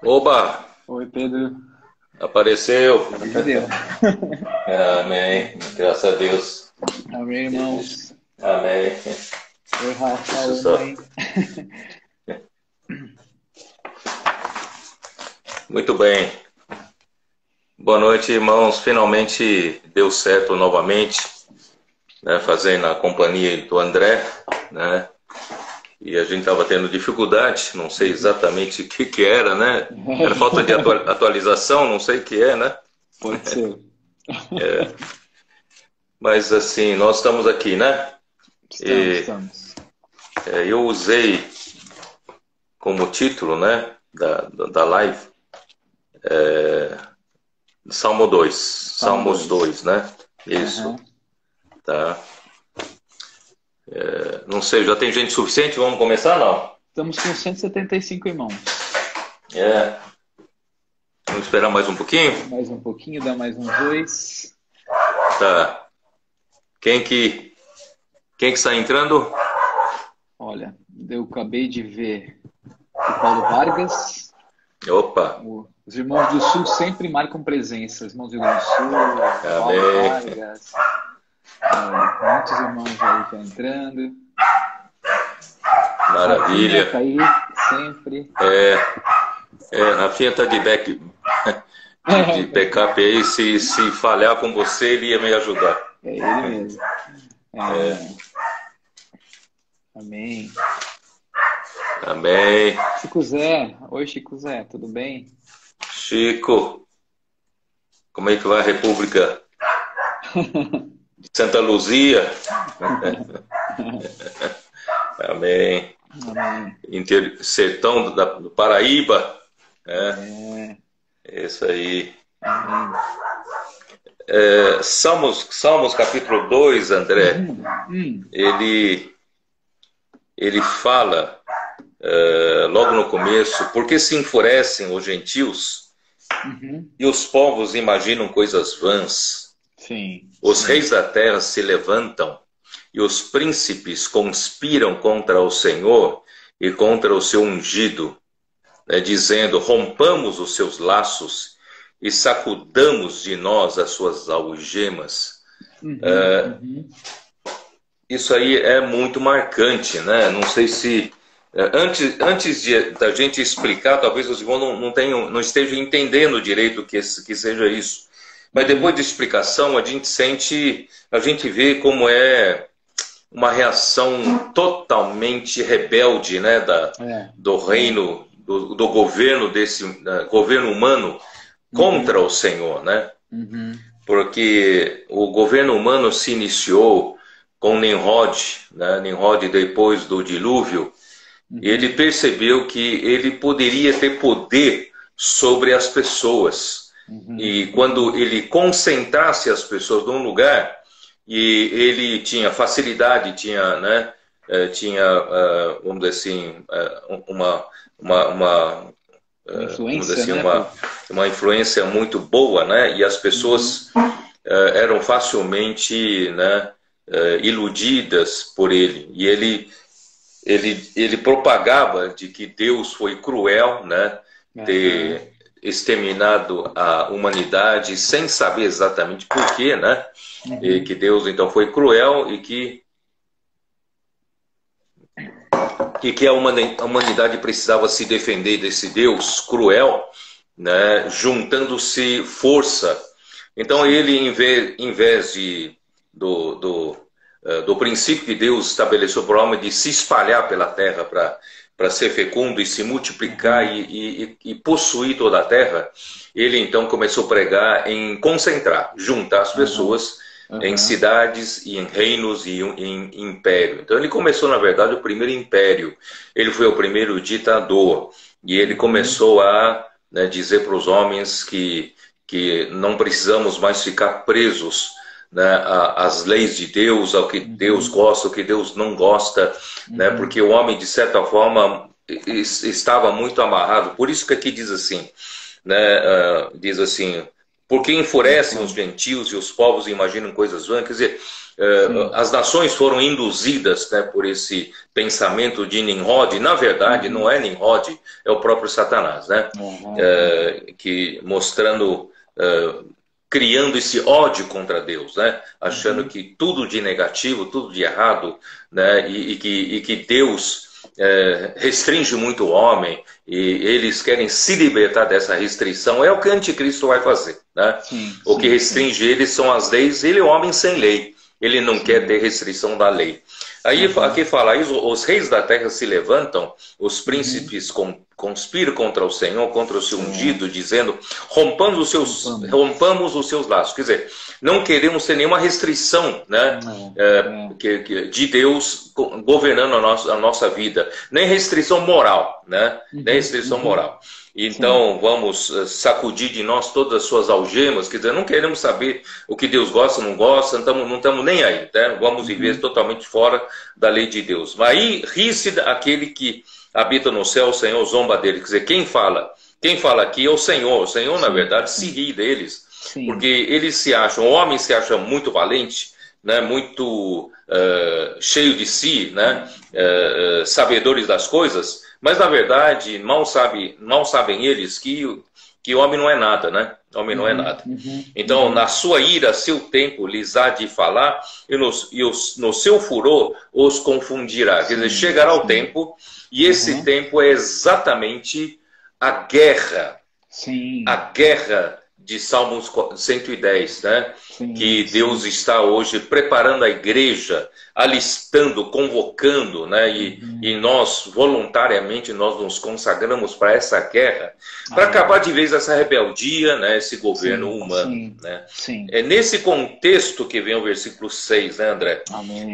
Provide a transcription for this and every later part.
Oba! Oi, Pedro. Apareceu. Deu. Amém. Graças a Deus. Amém, irmãos. Amém. Oi, Rafa. Deixa eu Oi, só. mãe. Muito bem. Boa noite, irmãos. Finalmente deu certo novamente, né? Fazendo a companhia do André, né? E a gente estava tendo dificuldade, não sei exatamente o que era, né? Era falta de atualização, não sei o que é, né? Pode ser. Mas assim, nós estamos aqui, né? Estamos. Eu usei como título, né, da live, Salmo 2, Salmos 2, né? Isso, tá. Não sei, já tem gente suficiente? Vamos começar, não? Estamos com 175 irmãos. Vamos esperar mais um pouquinho? Mais um pouquinho, dá mais uns dois. Tá. Quem que está entrando? Olha, eu acabei de ver o Paulo Vargas. Opa! Os irmãos do Sul sempre marcam presença. Os irmãos do Rio Grande do Sul, Paulo Vargas. Muitos irmãos aí já entrando. Maravilha. Rafinha tá aí, sempre. Rafinha tá de backup aí. Se falhar com você, ele ia me ajudar. É ele mesmo. Amém. Amém. Chico Zé. Oi, Chico Zé, tudo bem? Chico, como é que vai a República? Santa Luzia. Amém. Amém. Sertão do Paraíba. Isso aí. Amém. Salmos capítulo 2, André, ele fala logo no começo: porque se enfurecem os gentios e os povos imaginam coisas vãs. Sim. Os reis da terra se levantam e os príncipes conspiram contra o Senhor e contra o seu ungido, né, dizendo: rompamos os seus laços e sacudamos de nós as suas algemas. Isso aí é muito marcante, né? Não sei se antes da gente explicar, talvez os irmãos não estejam entendendo direito que seja isso. Mas depois da explicação, a gente vê como é uma reação totalmente rebelde, né, do reino, do governo governo humano contra o Senhor, né? Porque o governo humano se iniciou com Nimrod, né? Nimrod depois do dilúvio, e ele percebeu que ele poderia ter poder sobre as pessoas. E quando ele concentrasse as pessoas num lugar, e ele tinha facilidade, tinha, vamos dizer assim, uma influência muito boa, né? E as pessoas eram facilmente, né, iludidas por ele. E ele propagava de que Deus foi cruel, né? Ter exterminado a humanidade sem saber exatamente por quê, né? E que Deus então foi cruel e que a humanidade precisava se defender desse Deus cruel, né, juntando-se força. Então ele, em vez do princípio que Deus estabeleceu para o homem de se espalhar pela terra para ser fecundo e se multiplicar e possuir toda a terra, ele então começou a pregar em concentrar, juntar as pessoas em cidades e em reinos e em império. Então ele começou, na verdade, o primeiro império. Ele foi o primeiro ditador. E ele começou a, né, dizer para os homens que não precisamos mais ficar presos, né, às leis de Deus, ao que Deus gosta, ao que Deus não gosta, né, porque o homem, de certa forma, estava muito amarrado. Por isso que aqui diz assim, né, diz assim: porque enfurecem os gentios e os povos imaginam coisas vãs. Quer dizer, as nações foram induzidas, né, por esse pensamento de Nimrod. Na verdade, não é Nimrod, é o próprio Satanás, né? Que mostrando, criando esse ódio contra Deus, né? Achando que tudo de negativo, tudo de errado, né? E que Deus restringe muito o homem, e eles querem se libertar dessa restrição. É o que o anticristo vai fazer, né? O que restringe eles são as leis. Ele é um homem sem lei, ele não quer ter restrição da lei. Aí aqui fala isso: os reis da terra se levantam, os príncipes conspiram contra o Senhor, contra o seu ungido, dizendo: rompamos os seus laços. Quer dizer, não queremos ter nenhuma restrição, né, de Deus governando a nossa vida, nem restrição moral, né? Nem restrição moral. Então vamos sacudir de nós todas as suas algemas. Quer dizer, não queremos saber o que Deus gosta, não gosta, não estamos nem aí, né? Vamos viver totalmente fora da lei de Deus. Mas aí ri-se aquele que habita no céu, o Senhor zomba dele. Quer dizer, quem fala aqui é o Senhor. O Senhor, na verdade, se ri deles, porque eles se acham, o homem se acha muito valente, né? Muito cheio de si, né? Sabedores das coisas. Mas, na verdade, mal sabem eles que o homem não é nada, né? O homem não é nada. Então, na sua ira, seu tempo lhes há de falar, e no seu furor os confundirá. Quer dizer, chegará o tempo, e esse tempo é exatamente a guerra. A guerra de Salmos 110, né? Que Deus está hoje preparando a igreja, alistando, convocando, né? E nós, voluntariamente, nós nos consagramos para essa guerra, para acabar de vez essa rebeldia, né? Esse governo humano. Né? É nesse contexto que vem o versículo 6, né, André?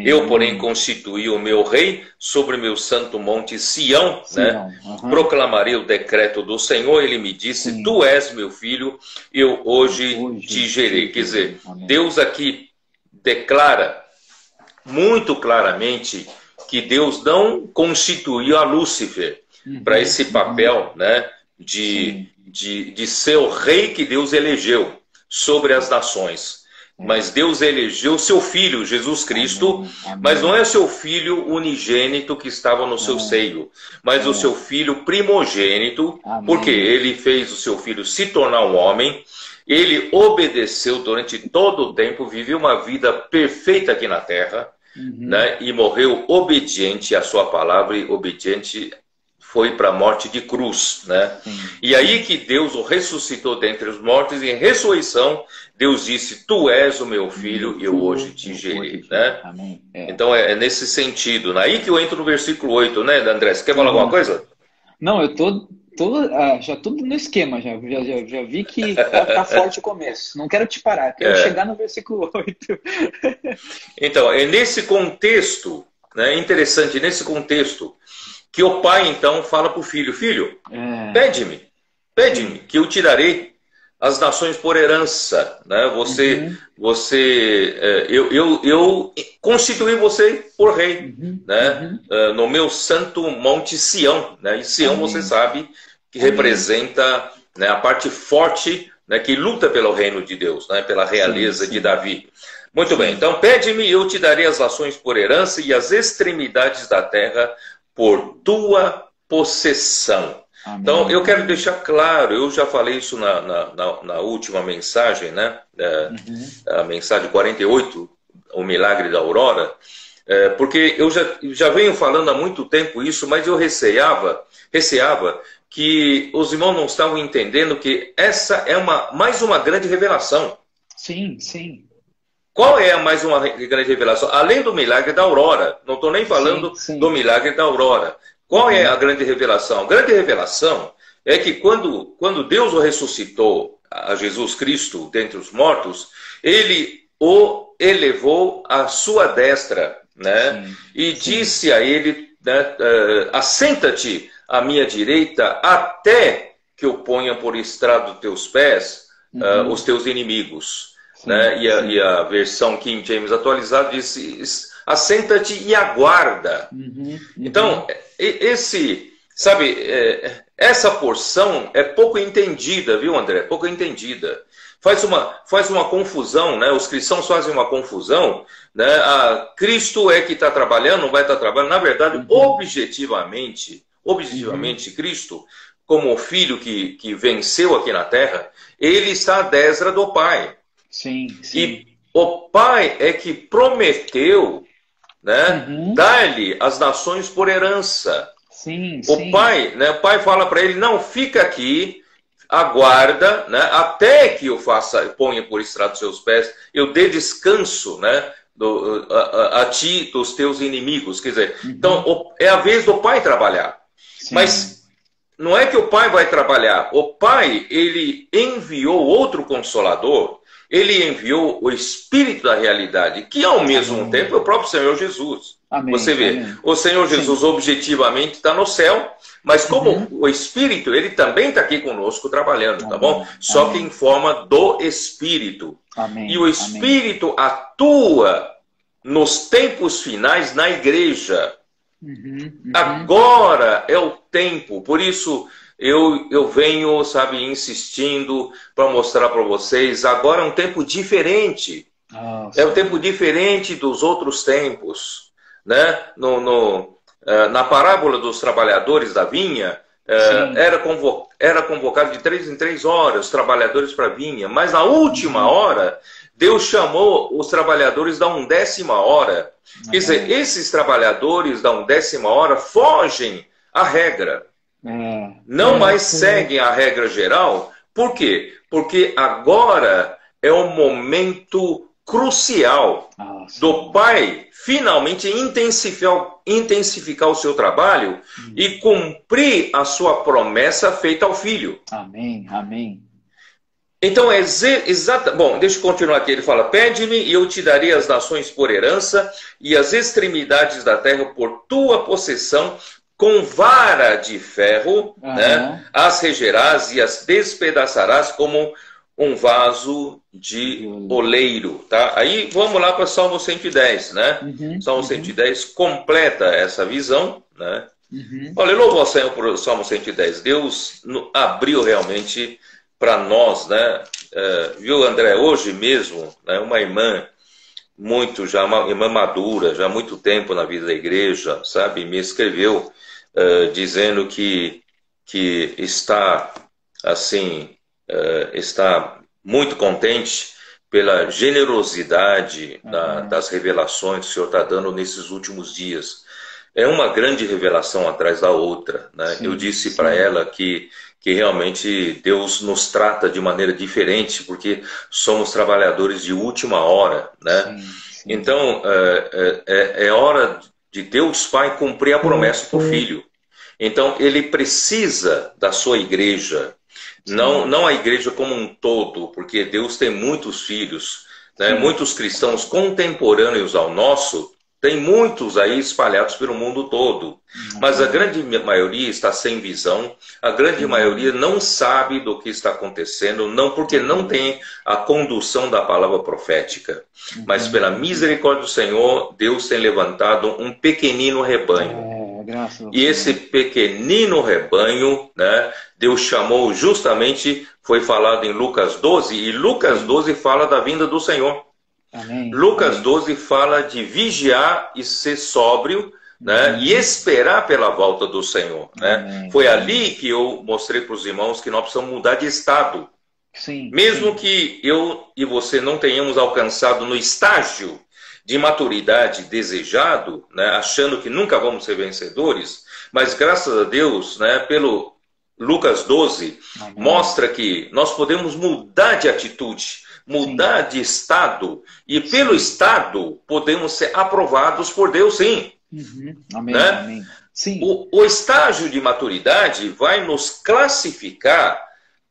Eu, porém, constituí o meu rei sobre meu santo monte Sião, né? Proclamarei o decreto do Senhor. Ele me disse: tu és meu filho, eu hoje te gerei. Quer dizer, Deus aqui declara muito claramente que Deus não constituiu a Lúcifer para esse papel, né, de ser o rei que Deus elegeu sobre as nações. Mas Deus elegeu seu Filho, Jesus Cristo, mas não é seu Filho unigênito que estava no seu seio, mas o seu Filho primogênito, porque ele fez o seu Filho se tornar um homem. Ele obedeceu durante todo o tempo, viveu uma vida perfeita aqui na terra, né? E morreu obediente à sua palavra, e obediente foi para a morte de cruz, né? E aí que Deus o ressuscitou dentre os mortos, e em ressurreição Deus disse: tu és o meu filho, e eu hoje te gerei, né? Então é nesse sentido. Aí que eu entro no versículo 8, né, André? Você quer falar alguma coisa? Não, eu já tudo no esquema, já vi que tá forte o começo. Não quero te parar, quero chegar no versículo 8. Então, é nesse contexto, né, interessante, nesse contexto, que o pai então fala para o filho: filho, pede-me, que eu te darei as nações por herança, né? Eu constituí você por rei, né? No meu santo monte Sião, né? E Sião, você sabe que representa, né, a parte forte, né, que luta pelo reino de Deus, né, pela realeza de Davi. Muito bem, então pede-me e eu te darei as nações por herança e as extremidades da terra por tua possessão. Então, eu quero deixar claro, eu já falei isso na última mensagem, né? A mensagem 48, o milagre da aurora, porque eu já venho falando há muito tempo isso, mas eu receava que os irmãos não estavam entendendo que essa é mais uma grande revelação. Sim. Qual é mais uma grande revelação? Além do milagre da aurora, não estou nem falando do milagre da aurora. Qual é a grande revelação? A grande revelação é que quando Deus o ressuscitou a Jesus Cristo dentre os mortos, ele o elevou à sua destra, né? E disse a ele, né, assenta-te à minha direita até que eu ponha por estrado dos teus pés os teus inimigos. Né? E a versão King James atualizada diz: assenta-te e aguarda. Então, essa porção é pouco entendida, viu, André? Pouco entendida. faz uma confusão, né? Os cristãos fazem uma confusão, né? Cristo é que está trabalhando, não vai estar trabalhando. Na verdade, objetivamente, Cristo, como o Filho que venceu aqui na Terra, ele está à destra do Pai. Sim. E o Pai é que prometeu, né, dar-lhe as nações por herança. O Pai, né, o Pai fala para ele, não, fica aqui, aguarda, né, até que eu ponha por estrado os seus pés, eu dê descanso, né, a ti dos teus inimigos. Quer dizer, então é a vez do Pai trabalhar. Sim. Mas não é que o Pai vai trabalhar. O Pai, ele enviou outro Consolador, ele enviou o Espírito da realidade, que ao mesmo tempo é o próprio Senhor Jesus. Amém. Você vê, o Senhor Jesus objetivamente está no céu, mas como o Espírito, ele também está aqui conosco trabalhando, tá bom? Só que em forma do Espírito. E o Espírito atua nos tempos finais na igreja. Agora é o tempo, por isso eu venho, sabe, insistindo para mostrar para vocês, agora é um tempo diferente. É um tempo diferente dos outros tempos, né? Na parábola dos trabalhadores da vinha, era convocado de 3 em 3 horas os trabalhadores para a vinha, mas na última hora Deus chamou os trabalhadores da 1ª hora. Quer dizer, esses trabalhadores da 1ª hora fogem à regra. Não mais seguem a regra geral. Por quê? Porque agora é o momento crucial do Pai finalmente intensificar o seu trabalho e cumprir a sua promessa feita ao Filho. Amém. Então, bom, deixa eu continuar aqui. Ele fala, pede-me e eu te darei as nações por herança e as extremidades da terra por tua possessão, com vara de ferro, né, as regerás e as despedaçarás como um vaso de oleiro. Tá? Aí vamos lá para Salmo 110, né? Salmo 110 completa essa visão, né? Olha, louvo ao Senhor por Salmo 110. Deus abriu realmente para nós, né? Viu, André, hoje mesmo, né, uma irmã uma irmã madura, já há muito tempo na vida da igreja, sabe, me escreveu dizendo que está assim, está muito contente pela generosidade das revelações que o Senhor está dando nesses últimos dias. É uma grande revelação atrás da outra, né? Eu disse para ela que realmente Deus nos trata de maneira diferente, porque somos trabalhadores de última hora, né? Então, é hora de Deus Pai cumprir a promessa para o Filho. Então, Ele precisa da sua igreja, não a igreja como um todo, porque Deus tem muitos filhos, né? Muitos cristãos contemporâneos ao nosso, tem muitos aí espalhados pelo mundo todo. Mas a grande maioria está sem visão, a grande maioria não sabe do que está acontecendo, não porque não tem a condução da palavra profética. Mas pela misericórdia do Senhor, Deus tem levantado um pequenino rebanho. E esse pequenino rebanho, né, Deus chamou justamente, foi falado em Lucas 12, e Lucas 12 fala da vinda do Senhor. Lucas 12 fala de vigiar e ser sóbrio, né, e esperar pela volta do Senhor. Né? Foi ali que eu mostrei para os irmãos que nós precisamos mudar de estado. Mesmo que eu e você não tenhamos alcançado no estágio de maturidade desejado, né, achando que nunca vamos ser vencedores, mas graças a Deus, né, pelo Lucas 12, mostra que nós podemos mudar de atitude, mudar de estado, e pelo estado podemos ser aprovados por Deus, sim. Né? O estágio de maturidade vai nos classificar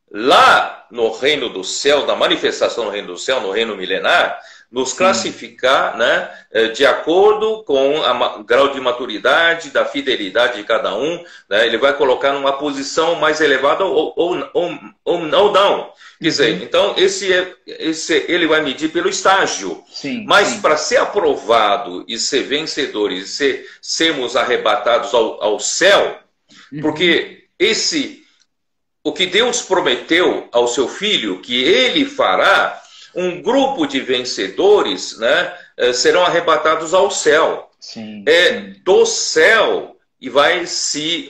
lá no reino do céu, na manifestação do reino do céu, no reino milenar, nos classificar, né, de acordo com o grau de maturidade, da fidelidade de cada um, né, ele vai colocar numa posição mais elevada ou não. Quer dizer, então ele vai medir pelo estágio. Mas para ser aprovado e ser vencedores, sermos arrebatados ao céu, porque o que Deus prometeu ao seu filho, que ele fará, um grupo de vencedores, né, serão arrebatados ao céu. Sim, do céu, e vai se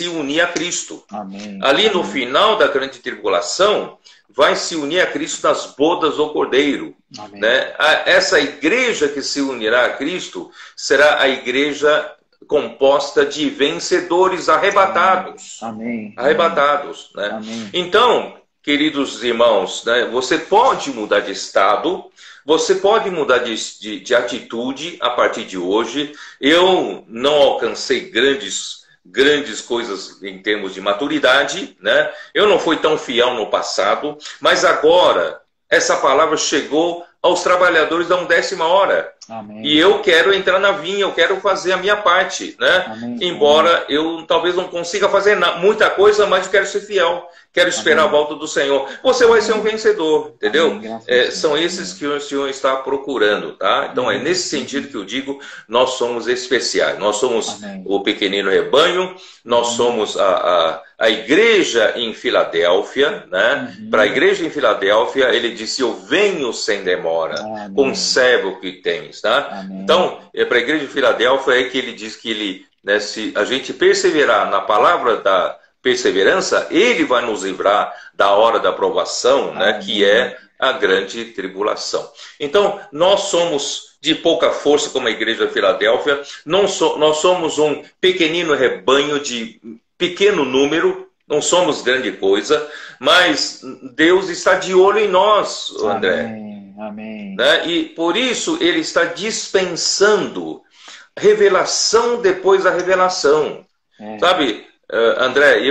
unir a Cristo. Amém. Ali no final da grande tribulação, vai se unir a Cristo nas bodas do Cordeiro. Né? Essa igreja que se unirá a Cristo será a igreja composta de vencedores arrebatados. Amém. Arrebatados. Né? Amém. Então, queridos irmãos, né, você pode mudar de estado, você pode mudar de atitude a partir de hoje. Eu não alcancei grandes coisas em termos de maturidade, né? Eu não fui tão fiel no passado, mas agora essa palavra chegou aos trabalhadores da 10ª hora. Amém. E eu quero entrar na vinha, eu quero fazer a minha parte, né? Amém. Embora eu talvez não consiga fazer muita coisa, mas eu quero ser fiel. Quero esperar a volta do Senhor. Você vai ser um vencedor, entendeu? São esses que o Senhor está procurando, tá? Então é nesse sentido que eu digo, nós somos especiais. Nós somos o pequenino rebanho, nós somos a igreja em Filadélfia, né? Para a igreja em Filadélfia, ele disse, eu venho sem demora, conserva o que tens, tá? Então, para a igreja de Filadélfia é que ele diz que ele, né, se a gente perseverar na palavra da perseverança, ele vai nos livrar da hora da provação, né, que é a grande tribulação. Então, nós somos de pouca força como a igreja de Filadélfia, nós somos um pequenino rebanho de pequeno número, não somos grande coisa, mas Deus está de olho em nós, André. Amém. Né? E por isso ele está dispensando revelação depois da revelação. Sabe, André,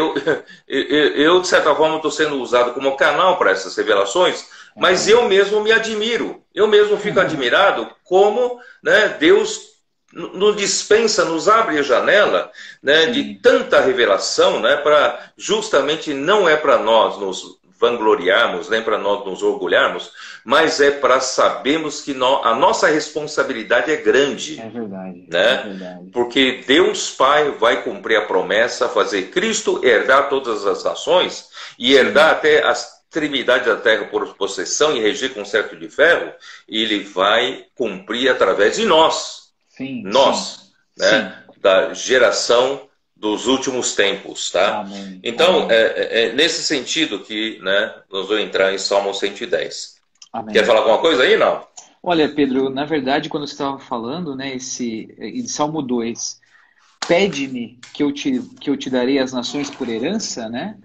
eu de certa forma estou sendo usado como canal para essas revelações, mas eu mesmo me admiro, eu mesmo fico admirado como, né, Deus nos dispensa, nos abre a janela, né, de tanta revelação, né, para justamente não é para nós nos vangloriarmos, nem para nós nos orgulharmos, mas é para sabermos que a nossa responsabilidade é grande. É verdade. Né? É verdade. Porque Deus Pai vai cumprir a promessa, fazer Cristo herdar todas as nações e herdar até as extremidades da terra por possessão e reger com certo de ferro, e ele vai cumprir através de nós. Nós, né? Da geração dos últimos tempos, tá? Amém. Então, é nesse sentido que, né, nós vamos entrar em Salmo 110. Amém. Quer falar alguma coisa aí, não? Olha, Pedro, na verdade, quando você estava falando, né, em Salmo 2, pede-me que eu te darei as nações por herança, né?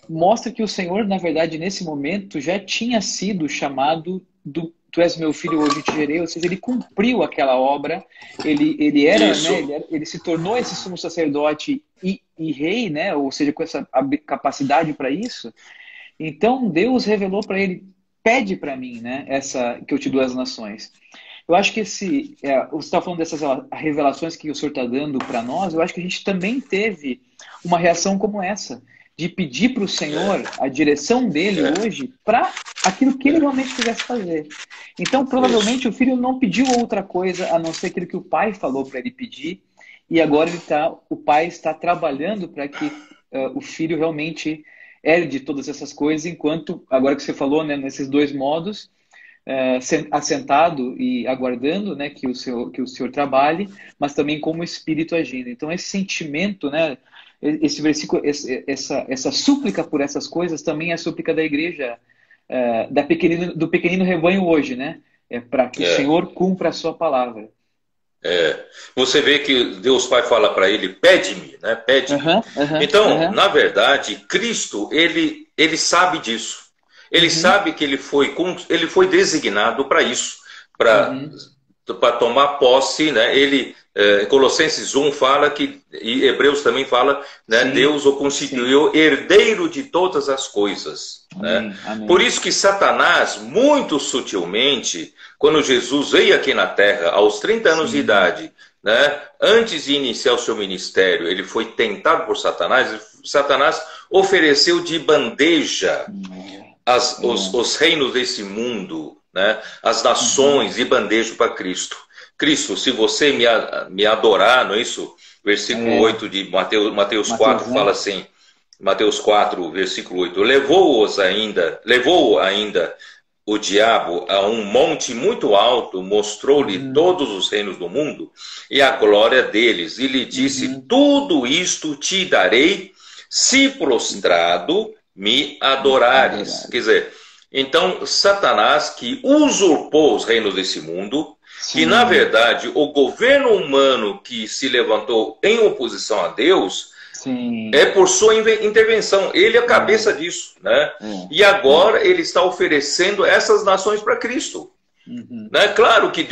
Mostra que o Senhor, na verdade, nesse momento, já tinha sido chamado Tu és meu filho, hoje te gerei, ou seja, ele cumpriu aquela obra, ele era, né, ele se tornou esse sumo sacerdote e rei, né, ou seja, com essa capacidade para isso. Então Deus revelou para ele, pede para mim, né, que eu te dou as nações. Eu acho que você está falando dessas revelações que o Senhor está dando para nós, eu acho que a gente também teve uma reação como essa, de pedir para o Senhor a direção dele hoje para aquilo que ele realmente quisesse fazer. Então, provavelmente, o filho não pediu outra coisa a não ser aquilo que o pai falou para ele pedir, e agora o pai está trabalhando para que o filho realmente herde todas essas coisas, enquanto, agora que você falou, né, nesses dois modos, assentado e aguardando, né, que o Senhor trabalhe, mas também como o Espírito agindo. Então, esse sentimento, né, esse versículo, essa súplica por essas coisas também é a súplica da igreja, do pequenino rebanho hoje, né? Para que o Senhor cumpra a sua palavra. Você vê que Deus Pai fala para ele, pede-me, né? Pede-me. Então, na verdade, Cristo, ele sabe disso. Ele sabe que ele foi designado para isso, para tomar posse, né? Colossenses 1 fala que, e Hebreus também fala, né, Deus o constituiu herdeiro de todas as coisas. Né? Por isso que Satanás, muito sutilmente, quando Jesus veio aqui na Terra, aos 30 anos de idade, né, antes de iniciar o seu ministério, ele foi tentado por Satanás. Satanás ofereceu de bandeja os reinos desse mundo, né, as nações, de bandeja para Cristo. Cristo, se você me adorar, não é isso? Versículo 8 de Mateus 4 fala assim, Mateus 4, versículo 8. Levou ainda o diabo a um monte muito alto, mostrou-lhe todos os reinos do mundo e a glória deles, e lhe disse, tudo isto te darei, se prostrado me adorares. Quer dizer, então Satanás, que usurpou os reinos desse mundo, que na verdade o governo humano que se levantou em oposição a Deus, é por sua intervenção. Ele é a cabeça disso, né? E agora ele está oferecendo essas nações para Cristo. Né? Claro que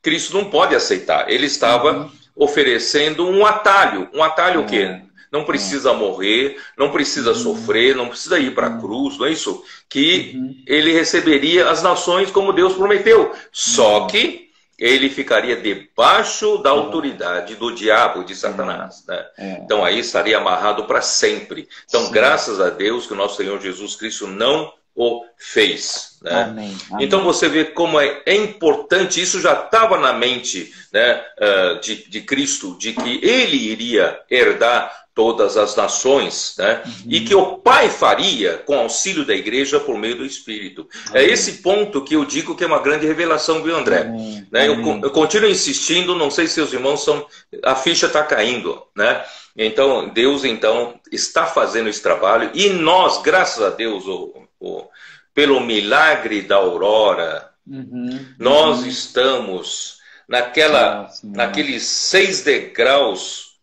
Cristo não pode aceitar. Ele estava oferecendo um atalho. Um atalho o quê? Não precisa morrer, não precisa sofrer, não precisa ir para a cruz, não é isso? Que ele receberia as nações como Deus prometeu. Só que ele ficaria debaixo da autoridade do diabo, de Satanás. Né? Então aí estaria amarrado para sempre. Então, graças a Deus que o nosso Senhor Jesus Cristo não o fez. Né? Amém. Então você vê como é importante, isso já estava na mente, né, de Cristo, de que ele iria herdar todas as nações, né? E que o Pai faria com auxílio da igreja por meio do Espírito. É esse ponto que eu digo que é uma grande revelação, viu, André? Né? Eu continuo insistindo, não sei se os irmãos a ficha está caindo, né? Então, Deus está fazendo esse trabalho e nós, graças a Deus, pelo milagre da aurora, nós estamos naqueles 6 degraus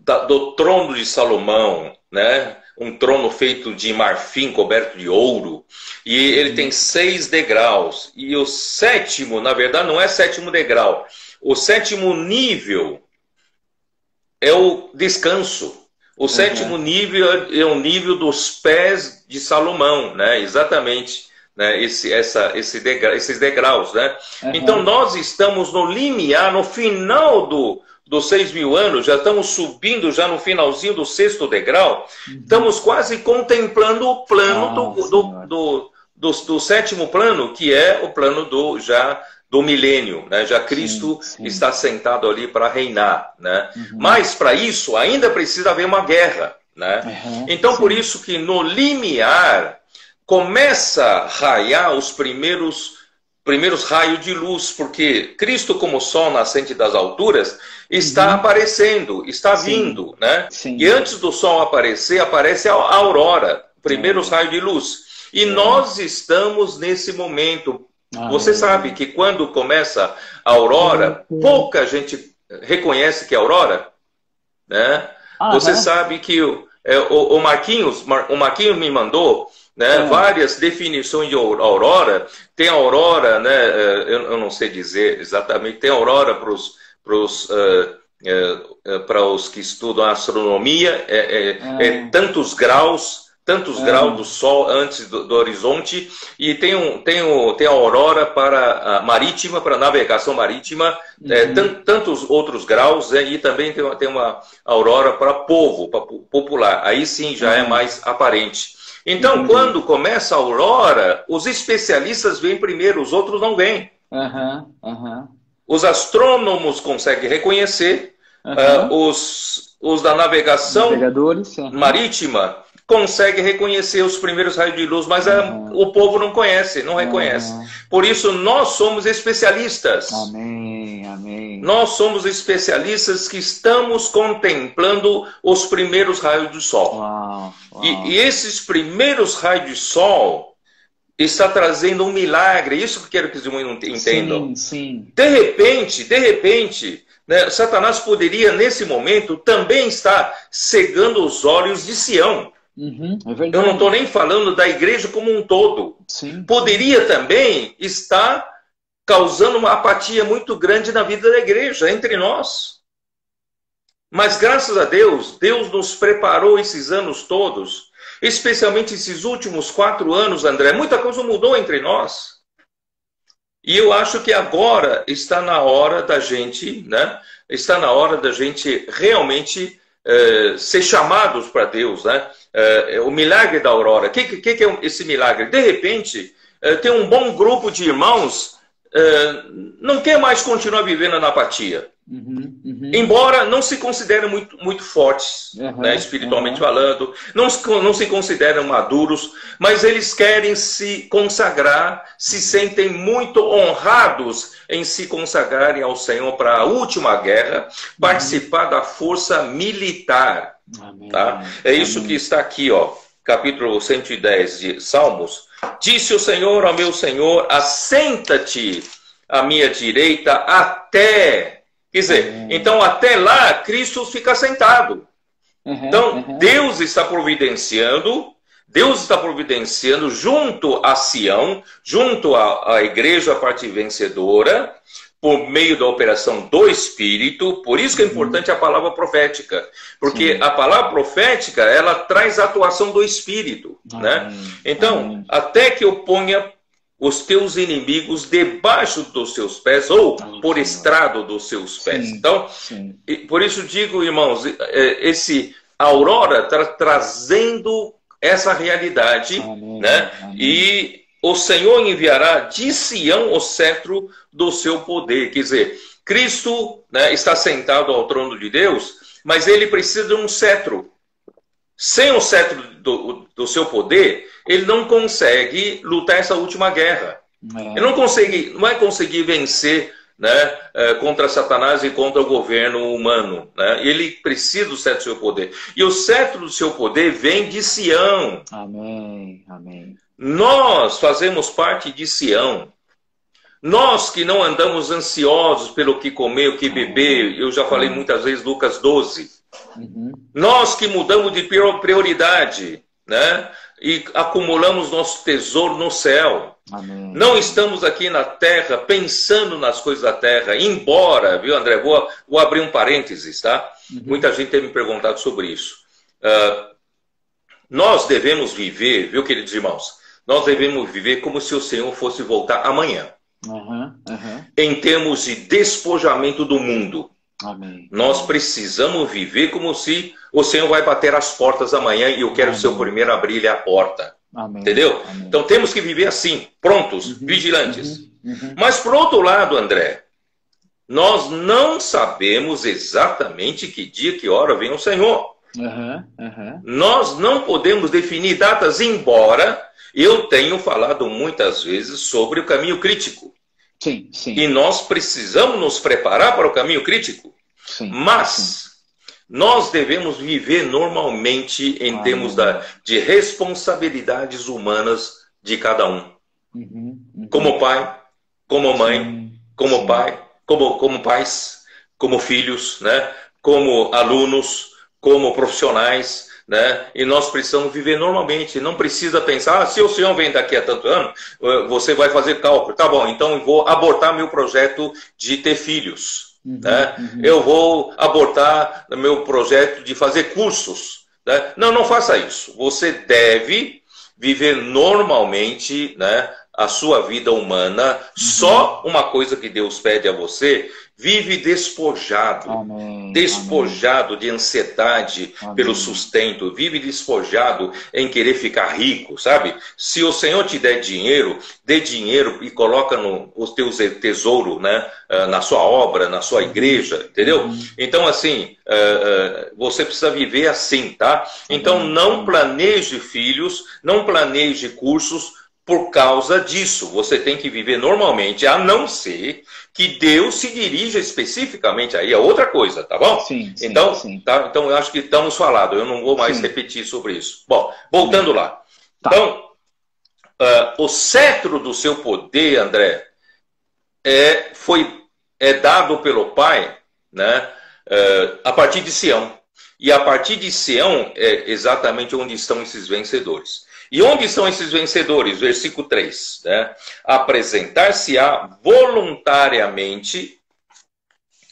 do trono de Salomão, né? Um trono feito de marfim coberto de ouro, e ele tem 6 degraus, e o 7º, na verdade, não é 7º degrau, o 7º nível é o descanso. O 7º nível é o nível dos pés de Salomão, né? Exatamente, né? Esses degraus, né? Então nós estamos no limiar, no final dos 6.000 anos, já estamos subindo já no finalzinho do 6º degrau, estamos quase contemplando o plano do 7º plano, que é o plano do milênio, né? Já Cristo está sentado ali para reinar, né? Mas para isso ainda precisa haver uma guerra, né? Então por isso que no limiar começa a raiar os primeiros raios de luz, porque Cristo, como sol nascente das alturas, está aparecendo, está vindo, né? E antes do sol aparece a aurora, primeiros raios de luz. E nós estamos nesse momento. Você sabe que quando começa a aurora, pouca gente reconhece que é aurora, né? Você sabe que o Marquinhos me mandou, né, várias definições de aurora. Tem aurora, né, eu não sei dizer exatamente, tem aurora para os que estudam astronomia, tantos graus do Sol antes do horizonte, e tem a aurora para a marítima, para a navegação marítima, tantos outros graus, e também tem uma aurora para povo, para popular. Aí sim já é mais aparente. Então, quando começa a aurora, os especialistas vêm primeiro, os outros não vêm. Os astrônomos conseguem reconhecer, os da navegação marítima conseguem reconhecer os primeiros raios de luz, mas o povo não conhece, não reconhece. Por isso, nós somos especialistas. Amém. Nós somos especialistas que estamos contemplando os primeiros raios do sol. E esses primeiros raios de sol está trazendo um milagre. Isso que eu quero que os irmãos entendam. De repente, né, Satanás poderia, nesse momento, também estar cegando os olhos de Sião. É verdade. Eu não estou nem falando da igreja como um todo. Poderia também estar causando uma apatia muito grande na vida da igreja, entre nós. Mas graças a Deus, Deus nos preparou esses anos todos, especialmente esses últimos 4 anos, André. Muita coisa mudou entre nós. E eu acho que agora está na hora da gente, né? Está na hora da gente realmente ser chamados para Deus, né? O milagre da aurora. O que é esse milagre? De repente, tem um bom grupo de irmãos não quer mais continuar vivendo na apatia. Embora não se considerem muito fortes, né, espiritualmente falando, não se consideram maduros, mas eles querem se consagrar, se sentem muito honrados em se consagrarem ao Senhor para a última guerra, participar da força militar. Tá? É isso que está aqui, ó, capítulo 110 de Salmos. Disse o Senhor ao meu Senhor, assenta-te à minha direita até... Quer dizer, então até lá Cristo fica sentado. Então Deus está providenciando junto a Sião, junto à igreja, a parte vencedora, por meio da operação do Espírito. Por isso que é importante a palavra profética. Porque a palavra profética, ela traz a atuação do Espírito. Né? Então, até que eu ponha os teus inimigos debaixo dos seus pés, ou por estrado dos seus pés. Então, por isso digo, irmãos, esse Aurora está trazendo essa realidade, né? E o Senhor enviará de Sião o cetro do seu poder. Quer dizer, Cristo, né, está sentado ao trono de Deus, mas ele precisa de um cetro. Sem o cetro do seu poder, ele não consegue lutar essa última guerra. Ele não vai conseguir vencer, né, contra Satanás e contra o governo humano. Né? Ele precisa do cetro do seu poder. E o cetro do seu poder vem de Sião. Amém, amém. Nós fazemos parte de Sião. Nós que não andamos ansiosos pelo que comer, o que beber, eu já falei muitas vezes Lucas 12. Nós que mudamos de prioridade, né? E acumulamos nosso tesouro no céu. Amém. Não estamos aqui na terra pensando nas coisas da terra, embora, viu, André? Vou abrir um parênteses, tá? Muita gente tem me perguntado sobre isso. Nós devemos viver, viu, queridos irmãos? Nós devemos viver como se o Senhor fosse voltar amanhã. Em termos de despojamento do mundo. Amém. Nós precisamos viver como se o Senhor vai bater as portas amanhã e eu quero ser o primeiro a abrir a porta. Amém. Entendeu? Amém. Então temos que viver assim, prontos, vigilantes. Mas por outro lado, André, nós não sabemos exatamente que dia, que hora vem o Senhor. Nós não podemos definir datas, embora eu tenha falado muitas vezes sobre o caminho crítico. Sim, sim. E nós precisamos nos preparar para o caminho crítico. Sim, mas nós devemos viver normalmente em termos de responsabilidades humanas de cada um. Como pai, como mãe, como pai, como pais, como filhos, né? Como alunos, como profissionais. Né? E nós precisamos viver normalmente. Não precisa pensar, se o Senhor vem daqui a tanto ano, você vai fazer cálculo. Tá bom, então eu vou abortar meu projeto de ter filhos. Né? Eu vou abortar meu projeto de fazer cursos. Né? Não faça isso. Você deve viver normalmente, né, a sua vida humana. Só uma coisa que Deus pede a você: vive despojado. Amém. Despojado de ansiedade pelo sustento. Vive despojado em querer ficar rico, sabe? Se o Senhor te der dinheiro, dê dinheiro e coloca os teus tesouros, né, na sua obra, na sua igreja, entendeu? Então, assim, você precisa viver assim, tá? Então, não planeje filhos, não planeje cursos por causa disso. Você tem que viver normalmente, a não ser que Deus se dirija especificamente aí a outra coisa, tá bom? Sim, então, sim. Tá, então eu acho que estamos falados, eu não vou mais repetir sobre isso. Bom, voltando lá. Tá. Então, o cetro do seu poder, André, é dado pelo Pai, né, a partir de Sião. E a partir de Sião é exatamente onde estão esses vencedores. E onde estão esses vencedores? Versículo 3. Né? Apresentar-se-á voluntariamente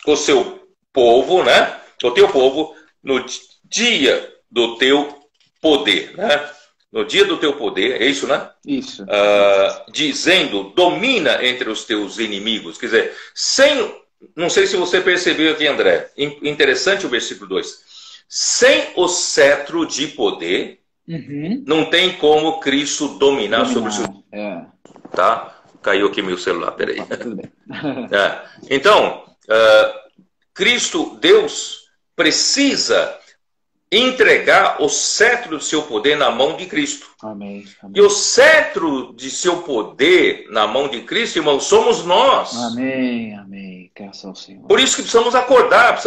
o seu povo, né? O teu povo, no dia do teu poder. Né? No dia do teu poder, é isso, né? Isso. Dizendo, domina entre os teus inimigos. Quer dizer, não sei se você percebeu aqui, André. Interessante o versículo 2. Sem o cetro de poder, não tem como Cristo dominar sobre o seu... Tá? Caiu aqui meu celular, peraí. Tudo bem. Então, Cristo, Deus, precisa entregar o cetro do seu poder na mão de Cristo. Amém. Amém. E o cetro de seu poder na mão de Cristo, irmão, somos nós. Amém. Amém. Graças ao Senhor. Por isso que precisamos acordar.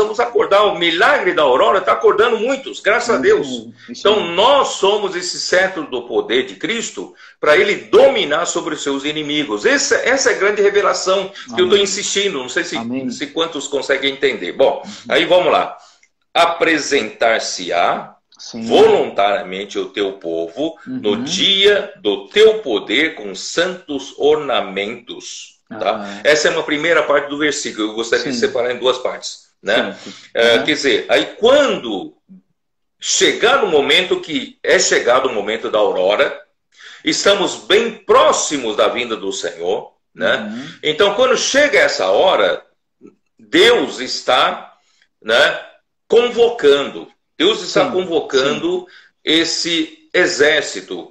O milagre da aurora está acordando muitos, graças a Deus. Então nós somos esse cetro do poder de Cristo para Ele dominar sobre os seus inimigos. Essa é a grande revelação que eu estou insistindo. Não sei se quantos conseguem entender. Bom, aí vamos lá. Apresentar-se-á voluntariamente o teu povo no dia do teu poder com santos ornamentos. Tá? Essa é uma primeira parte do versículo. Eu gostaria de separar em duas partes. Né? Quer dizer, aí quando chegar no momento que é chegado o momento da aurora, estamos bem próximos da vinda do Senhor. Né? Então, quando chega essa hora, Deus está, né, convocando. Deus está convocando esse exército.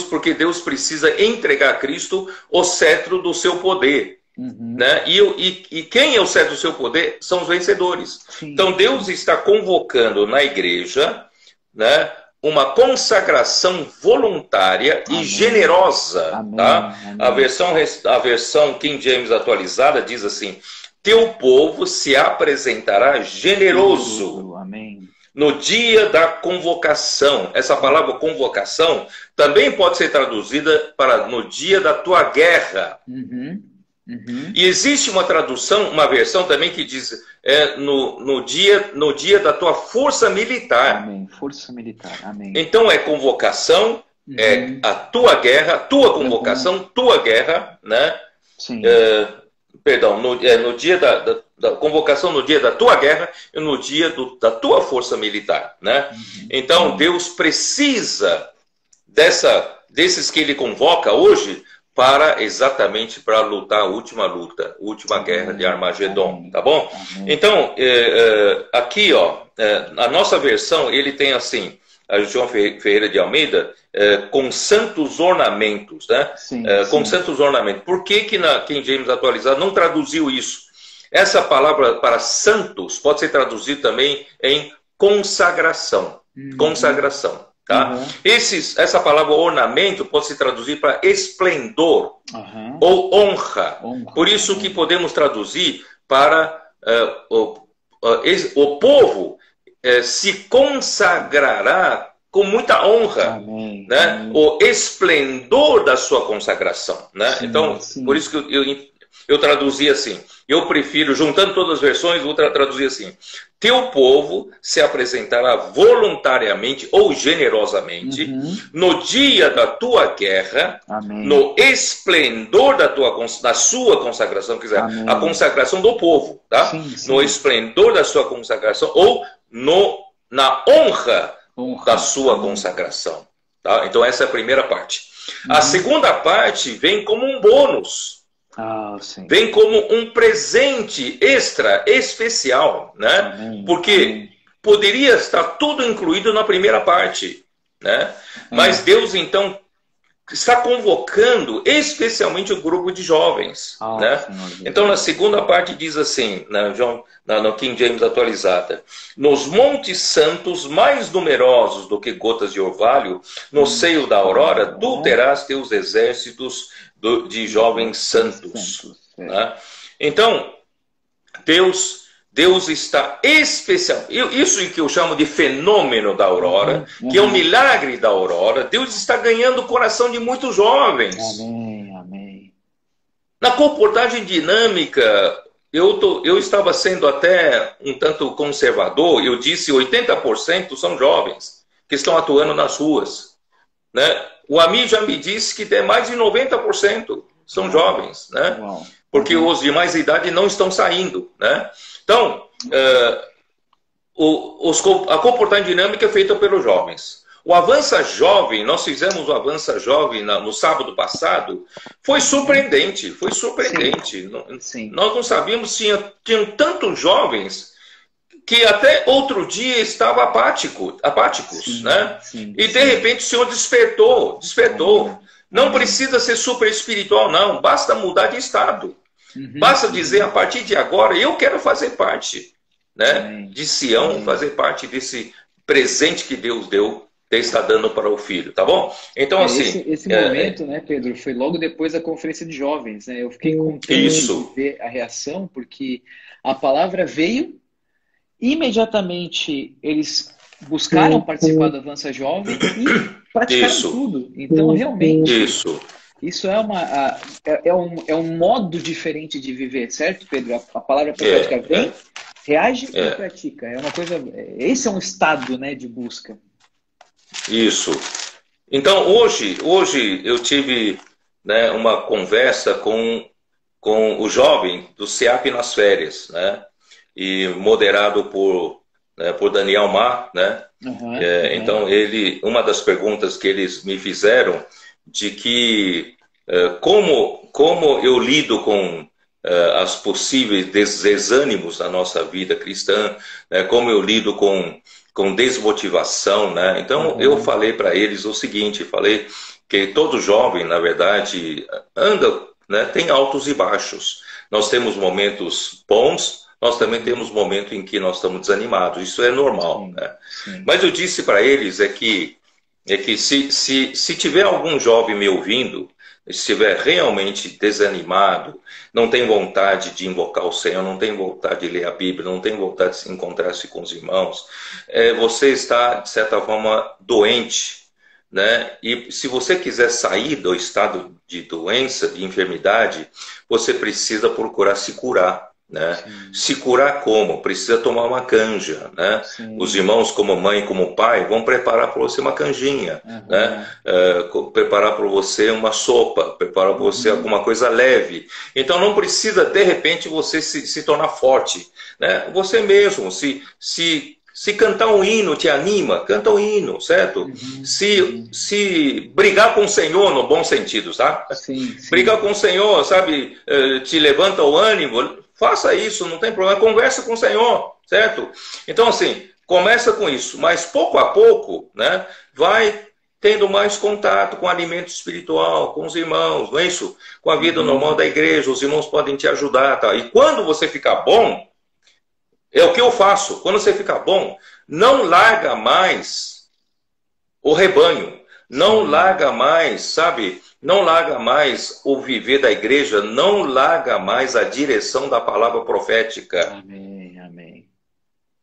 Porque Deus precisa entregar a Cristo o cetro do seu poder. Né? E quem é o cetro do seu poder? São os vencedores. Então Deus está convocando na igreja, né, uma consagração voluntária e generosa. Tá? A versão King James atualizada diz assim: teu povo se apresentará generoso. Amém. No dia da convocação. Essa palavra convocação também pode ser traduzida para no dia da tua guerra. E existe uma tradução, uma versão também que diz no dia da tua força militar. Amém. Força militar. Amém. Então é convocação, é a tua guerra, tua convocação, tua guerra, né? Sim. Perdão, no dia da convocação, no dia da tua guerra e no dia da tua força militar, né? Então Deus precisa desses que Ele convoca hoje exatamente para lutar a última luta, a última guerra de Armagedon, tá bom? Então aqui, ó, a nossa versão ele tem assim, a João Ferreira de Almeida, com santos ornamentos, né? Com santos ornamentos. Por que na King James atualizado não traduziu isso? Essa palavra para santos pode ser traduzida também em consagração. Consagração, tá? Essa palavra ornamento pode se traduzir para esplendor ou honra. Por isso que podemos traduzir para o povo se consagrará com muita honra, né? O esplendor da sua consagração, né? Então, por isso que eu traduzi assim. Eu prefiro, juntando todas as versões, vou traduzir assim: teu povo se apresentará voluntariamente ou generosamente no dia da tua guerra, no esplendor da sua consagração, quer dizer, a consagração do povo, tá? No esplendor da sua consagração ou na honra da sua consagração. Tá? Então essa é a primeira parte. A segunda parte vem como um bônus. Vem como um presente extra, especial, né? Porque poderia estar tudo incluído na primeira parte, né? Mas Deus então está convocando especialmente o grupo de jovens, né? Então na segunda parte diz assim, no King James atualizada: nos montes santos mais numerosos do que gotas de orvalho, no seio da aurora, tu terás teus exércitos de jovens santos. Né? Então, Deus está especial. Isso que eu chamo de fenômeno da aurora, que é o milagre da aurora. Deus está ganhando o coração de muitos jovens. Amém. Na comportagem dinâmica, eu estava sendo até um tanto conservador. Eu disse 80% são jovens que estão atuando nas ruas. Né? O AMI já me disse que tem mais de 90% são jovens, né? Porque os de mais idade não estão saindo, né? Então, a comportagem dinâmica é feita pelos jovens. O Avança Jovem, nós fizemos o Avança Jovem no sábado passado, foi surpreendente, Nós não sabíamos, tinham tantos jovens que até outro dia estavam apáticos, né? E de repente o Senhor despertou. Não precisa ser super espiritual, não. Basta mudar de estado. Basta dizer, a partir de agora, eu quero fazer parte. né, de Sião, fazer parte desse presente que Deus deu, está dando para o filho, tá bom? Então, assim... Esse momento, né, Pedro, foi logo depois da conferência de jovens, né? Eu fiquei contente de ver a reação, porque a palavra veio, imediatamente eles buscaram participar do Avança Jovem e praticaram tudo. Então, realmente, isso é um modo diferente de viver, certo, Pedro? A palavra profética vem, reage e pratica. É uma coisa... Esse é um estado, né, de busca. Isso. Então, hoje eu tive, né, uma conversa com o jovem do SEAP nas férias, né? E moderado por Daniel Mar, né? Então, uma das perguntas que eles me fizeram de que como eu lido com as possíveis desânimos da nossa vida cristã, né? Como eu lido com desmotivação, né? Então, eu falei para eles o seguinte, falei que todo jovem, na verdade, anda, né? Tem altos e baixos. Nós temos momentos bons, nós também temos momentos em que nós estamos desanimados. Isso é normal, né? Mas eu disse para eles que se tiver algum jovem me ouvindo, se estiver realmente desanimado, não tem vontade de invocar o Senhor, não tem vontade de ler a Bíblia, não tem vontade de se encontrar-se com os irmãos, você está, de certa forma, doente, né? E se você quiser sair do estado de doença, de enfermidade, você precisa procurar se curar. Né? Se curar como? Precisa tomar uma canja, né? Os irmãos, como mãe, como pai, vão preparar para você uma canjinha, né? Preparar para você uma sopa, preparar para você alguma coisa leve. Então não precisa, de repente, você se tornar forte, né? Você mesmo, se cantar um hino te anima, canta um hino, certo? Se brigar com o Senhor, no bom sentido, tá? Brigar com o Senhor, sabe, te levanta o ânimo, faça isso, não tem problema, conversa com o Senhor, certo? Então, assim, começa com isso, mas pouco a pouco, né, vai tendo mais contato com o alimento espiritual, com os irmãos, não é isso? Com a vida normal da igreja, os irmãos podem te ajudar, tá? E quando você ficar bom, é o que eu faço, quando você ficar bom, não larga mais o rebanho, não larga mais, sabe... Não larga mais o viver da igreja, não larga mais a direção da palavra profética. Amém, amém.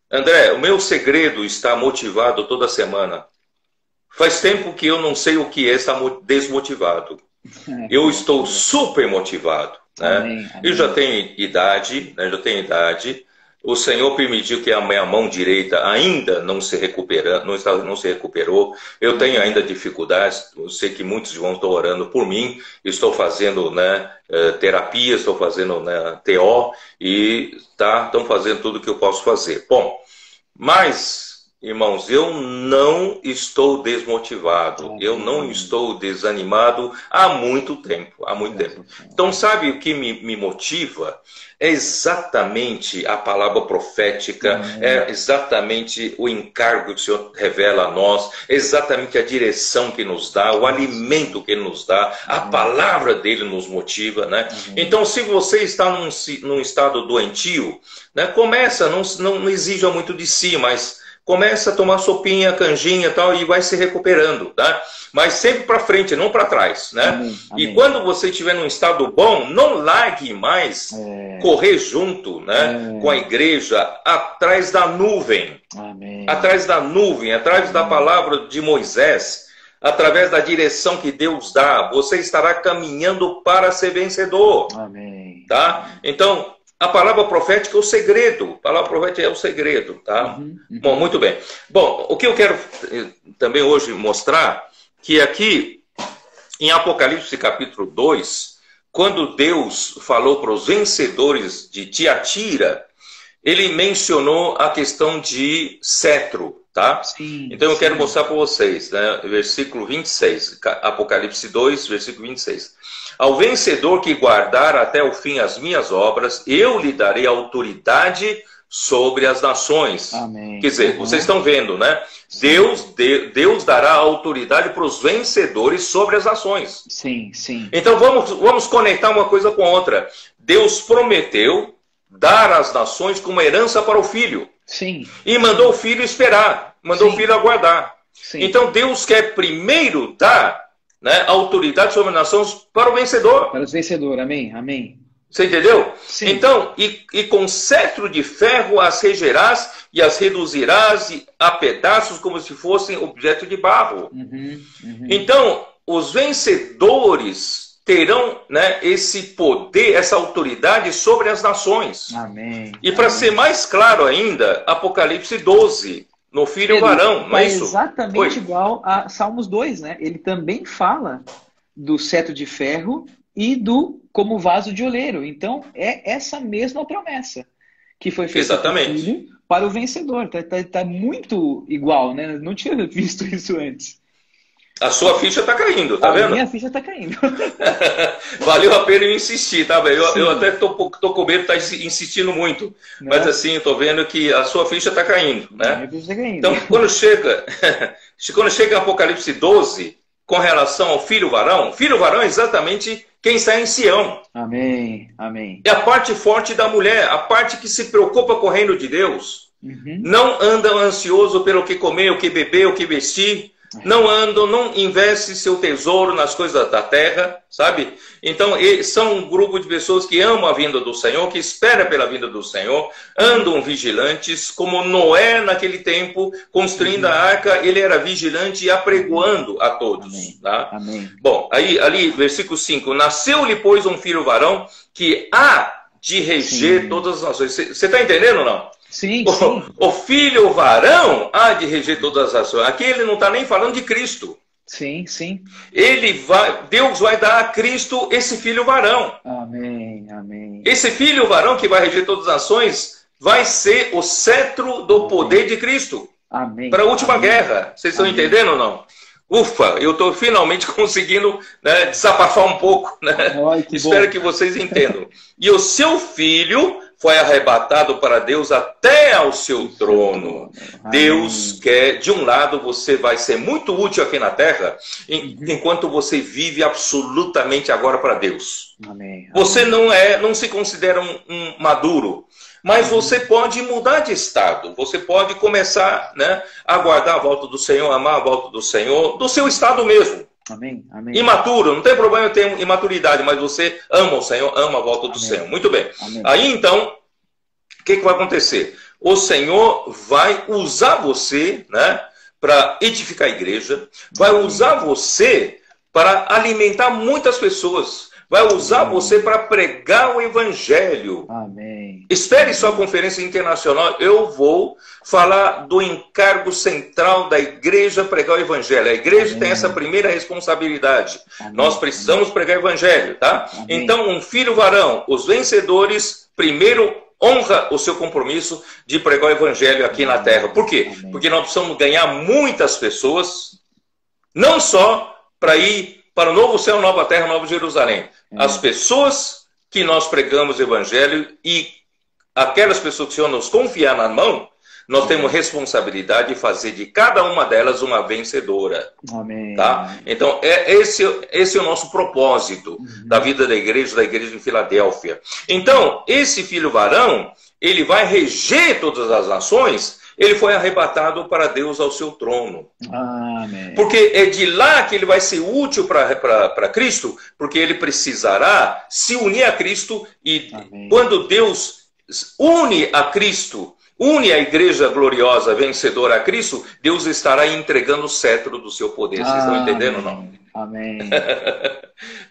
André, o meu segredo está motivado toda semana. Faz tempo que eu não sei o que é estar desmotivado. Eu estou super motivado. Né? Amém, amém. Eu já tenho idade, né? O Senhor permitiu que a minha mão direita ainda não se recuperou. Eu tenho ainda dificuldades. Eu sei que muitos irmãos estão orando por mim. Estou fazendo, né, terapia, estou fazendo, né, TO e estão fazendo tudo o que eu posso fazer. Bom, mas... Irmãos, eu não estou desmotivado, eu não estou desanimado há muito tempo, Então, sabe o que me motiva? É exatamente a palavra profética, é exatamente o encargo que o Senhor revela a nós, é exatamente a direção que nos dá, o alimento que Ele nos dá, a palavra dEle nos motiva, né? Então, se você está num estado doentio, né, começa, não exija muito de si, mas... Começa a tomar sopinha, canjinha e tal, e vai se recuperando, tá? Mas sempre para frente, não para trás, né? Amém. E quando você estiver num estado bom, não largue mais correr junto, né, com a igreja atrás da nuvem. Amém. Atrás da nuvem, atrás da palavra de Moisés, através da direção que Deus dá. Você estará caminhando para ser vencedor. Amém. Tá? Então... A palavra profética é o segredo. A palavra profética é o segredo, tá? Bom, muito bem. Bom, o que eu quero também hoje mostrar, que aqui, em Apocalipse capítulo 2, quando Deus falou para os vencedores de Tiatira, ele mencionou a questão de cetro, tá? Então eu quero mostrar para vocês, né? Versículo 26, Apocalipse 2, versículo 26. Ao vencedor que guardar até o fim as minhas obras, eu lhe darei autoridade sobre as nações. Amém. Quer dizer, vocês estão vendo, né? Deus dará autoridade para os vencedores sobre as nações. Sim, sim. Então vamos conectar uma coisa com outra. Deus prometeu dar as nações como herança para o filho. Sim. E mandou o filho esperar, mandou o filho aguardar. Sim. Então Deus quer primeiro dar, né, autoridade sobre as nações para o vencedor. Para os vencedores, amém, amém. Você entendeu? Sim. Então, e com cetro de ferro as regerás e as reduzirás a pedaços como se fossem objeto de barro. Então, os vencedores terão, né, esse poder, essa autoridade sobre as nações. Amém. E para ser mais claro ainda, Apocalipse 12, no filho varão, não é isso? Exatamente igual a Salmos 2, né? Ele também fala do cetro de ferro e do como vaso de oleiro. Então, é essa mesma promessa que foi feita para o vencedor. Tá muito igual, né? Não tinha visto isso antes. A sua ficha está caindo, tá vendo? A minha ficha está caindo. Valeu a pena eu insistir, tá, velho? Eu até tô com medo de estar insistindo muito. Não. Mas assim, eu tô vendo que a sua ficha está caindo, né? A minha ficha tá caindo. Então, quando chega em Apocalipse 12, com relação ao filho varão é exatamente quem está em Sião. Amém, amém. É a parte forte da mulher, a parte que se preocupa com o reino de Deus. Não anda ansioso pelo que comer, o que beber, o que vestir. Não investe seu tesouro nas coisas da terra, sabe? Então, são um grupo de pessoas que amam a vinda do Senhor, que esperam pela vinda do Senhor, andam vigilantes, como Noé naquele tempo, construindo a arca, ele era vigilante e apregoando a todos. Amém. Tá? Amém. Bom, aí, ali, versículo 5, nasceu-lhe, pois, um filho varão, que há de reger todas as nações. Você está entendendo ou não? Sim, o filho varão há de reger todas as nações. Aqui ele não está nem falando de Cristo. Sim. Deus vai dar a Cristo esse filho varão. Amém, amém. Esse filho varão que vai reger todas as nações vai ser o cetro do poder de Cristo. Amém. Para a última guerra. Vocês estão entendendo ou não? Ufa, eu estou finalmente conseguindo, né, desabafar um pouco. Né? Ai, Espero que vocês entendam. E o seu filho foi arrebatado para Deus até ao seu trono. Amém. Deus quer, de um lado, você vai ser muito útil aqui na terra, enquanto você vive absolutamente agora para Deus. Amém. Você não se considera um maduro, mas você pode mudar de estado. Você pode começar, né, a aguardar a volta do Senhor, amar a volta do Senhor, do seu estado mesmo. Amém, amém. Imaturo, não tem problema eu ter imaturidade, mas você ama o Senhor, ama a volta do Senhor. Muito bem. Amém. Aí então, o que vai acontecer? O Senhor vai usar você, né, para edificar a igreja, vai usar você para alimentar muitas pessoas, vai usar você para pregar o evangelho. Amém. Espere sua conferência internacional, eu vou falar do encargo central da igreja pregar o evangelho. A igreja tem essa primeira responsabilidade. Nós precisamos pregar o evangelho, tá? Então, um filho varão, os vencedores, primeiro honra o seu compromisso de pregar o evangelho aqui na terra. Por quê? Porque nós precisamos ganhar muitas pessoas, não só para ir para o novo céu, nova terra, nova Jerusalém. As pessoas que nós pregamos o evangelho e aquelas pessoas que o Senhor nos confiar na mão, nós temos responsabilidade de fazer de cada uma delas uma vencedora. Amém. Tá? Então, esse é o nosso propósito da vida da igreja de Filadélfia. Então, esse filho varão, ele vai reger todas as nações, ele foi arrebatado para Deus ao seu trono. Amém. Porque é de lá que ele vai ser útil para Cristo, porque ele precisará se unir a Cristo e quando Deus une a Cristo, une a igreja gloriosa, vencedora a Cristo, Deus estará entregando o cetro do seu poder. Vocês estão entendendo ou não? Amém.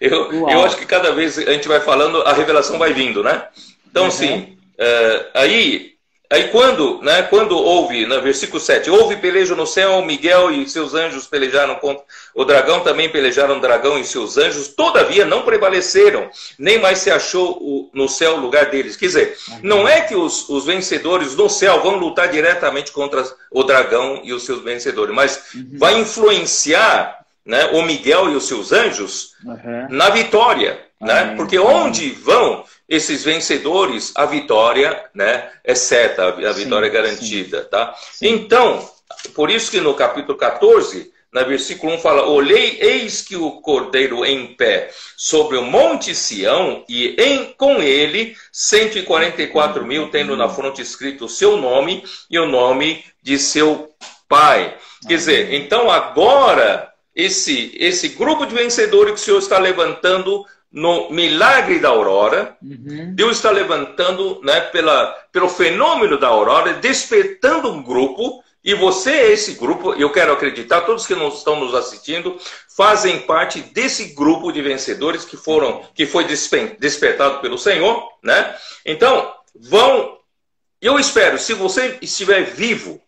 eu acho que cada vez a gente vai falando, a revelação vai vindo, né? Então, assim, aí quando houve, no versículo 7, houve pelejo no céu, Miguel e seus anjos pelejaram contra o dragão, também pelejaram o dragão e seus anjos, todavia não prevaleceram, nem mais se achou no céu o lugar deles. Quer dizer, não é que os vencedores no céu vão lutar diretamente contra o dragão e os seus vencedores, mas vai influenciar, né, o Miguel e os seus anjos na vitória. Né? Porque onde vão esses vencedores, a vitória, né, é certa, a vitória é garantida. Tá? Então, por isso que no capítulo 14, no versículo 1 fala: olhei, eis que o Cordeiro em pé sobre o monte Sião, e com ele 144 mil, tendo na fronte escrito o seu nome e o nome de seu pai. Quer dizer, então agora, esse grupo de vencedores que o Senhor está levantando no milagre da aurora, Deus está levantando, né, pelo fenômeno da aurora, despertando um grupo. E você, esse grupo, eu quero acreditar, todos que não estão nos assistindo, fazem parte desse grupo de vencedores que foi despertado pelo Senhor, né? Então, eu espero, se você estiver vivo,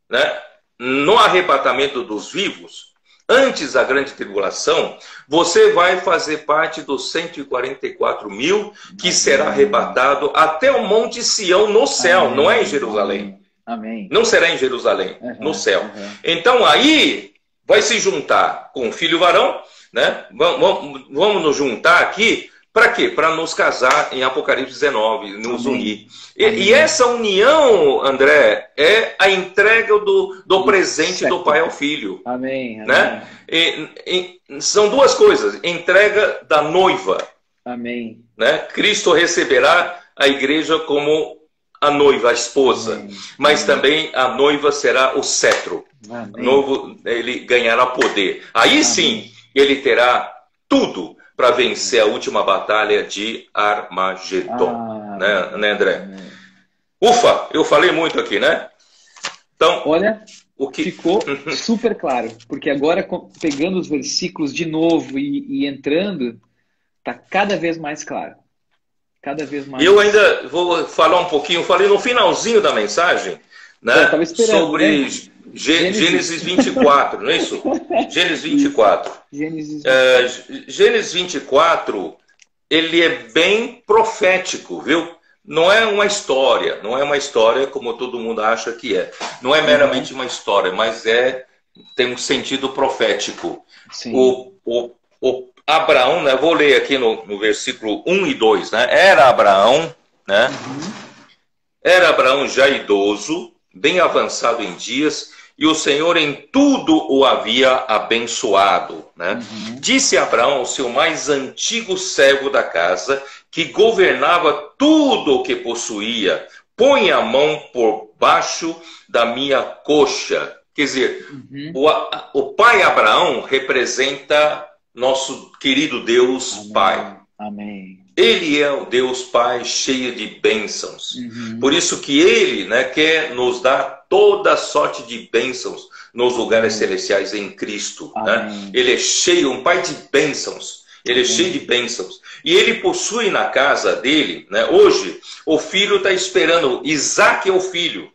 né, no arrebatamento dos vivos, antes da grande tribulação, você vai fazer parte dos 144 mil que será arrebatado até o Monte Sião no céu, não é em Jerusalém. Amém. Não será em Jerusalém, no céu. Então aí vai se juntar com o filho varão, né? Vamos nos juntar aqui, para quê? Para nos casar em Apocalipse 19, nos unir. E essa união, André, é a entrega do presente do pai ao filho. Amém. Né? São duas coisas: entrega da noiva. Amém. Né? Cristo receberá a igreja como a noiva, a esposa, mas também a noiva será o cetro. Novo, ele ganhará poder. Aí sim, ele terá tudo para vencer a última batalha de Armagedon. Né, André? Ufa, eu falei muito aqui, né? Então, olha, ficou super claro, porque agora, pegando os versículos de novo e entrando, está cada vez mais claro. Cada vez mais. Eu ainda vou falar um pouquinho, falei no finalzinho da mensagem, né, sobre, né, Gênesis 24, não é isso? Gênesis 24. Gênesis 24, ele é bem profético, viu? Não é uma história como todo mundo acha que é. Não é meramente uma história, mas tem um sentido profético. Sim. O Abraão, né? Vou ler aqui no versículo 1 e 2, né? Era Abraão, né? Era Abraão já idoso, bem avançado em dias, e o Senhor em tudo o havia abençoado, né? Disse Abraão ao seu mais antigo servo da casa, que governava tudo o que possuía: põe a mão por baixo da minha coxa. Quer dizer, o pai Abraão representa nosso querido Deus Pai. Amém. Ele é o Deus Pai cheio de bênçãos. Por isso que ele, né, quer nos dar toda sorte de bênçãos nos lugares celestiais em Cristo. Né? Ele é cheio, um Pai de bênçãos. Ele é cheio de bênçãos. E ele possui na casa dele, né, hoje, o filho está esperando. Isaac é o filho.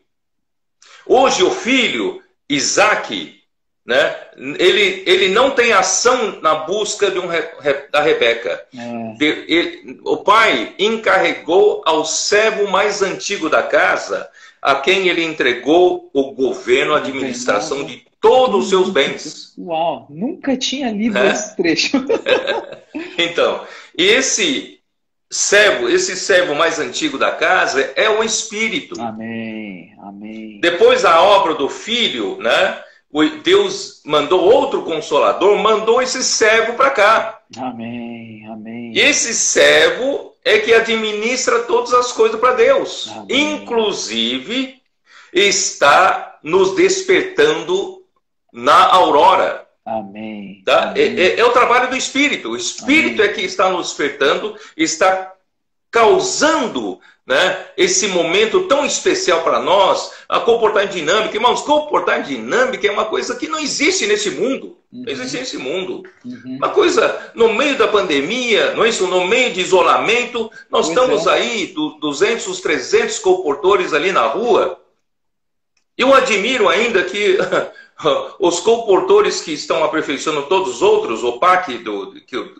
Hoje o filho, Isaac, né, ele não tem ação na busca da Rebeca. O pai encarregou ao servo mais antigo da casa, a quem ele entregou o governo, a administração de todos os seus bens. Uau, nunca tinha lido esse trecho. Então, esse servo mais antigo da casa é o Espírito. Amém, amém. Depois da obra do Filho, né, Deus mandou outro Consolador, mandou esse servo para cá. Amém, amém. E esse servo é que administra todas as coisas para Deus. Amém. Inclusive, está nos despertando na aurora. Amém. Tá? Amém. É o trabalho do Espírito. O Espírito é que está nos despertando, está causando, né, esse momento tão especial para nós, a comportamento dinâmico. Irmãos, comportamento dinâmico é uma coisa que não existe nesse mundo. Não existe nesse mundo. Uma coisa, no meio da pandemia, não é isso? No meio de isolamento, nós estamos aí, 200, 300 colportores ali na rua. Eu admiro ainda que os colportores que estão aperfeiçoando todos os outros, o PAC,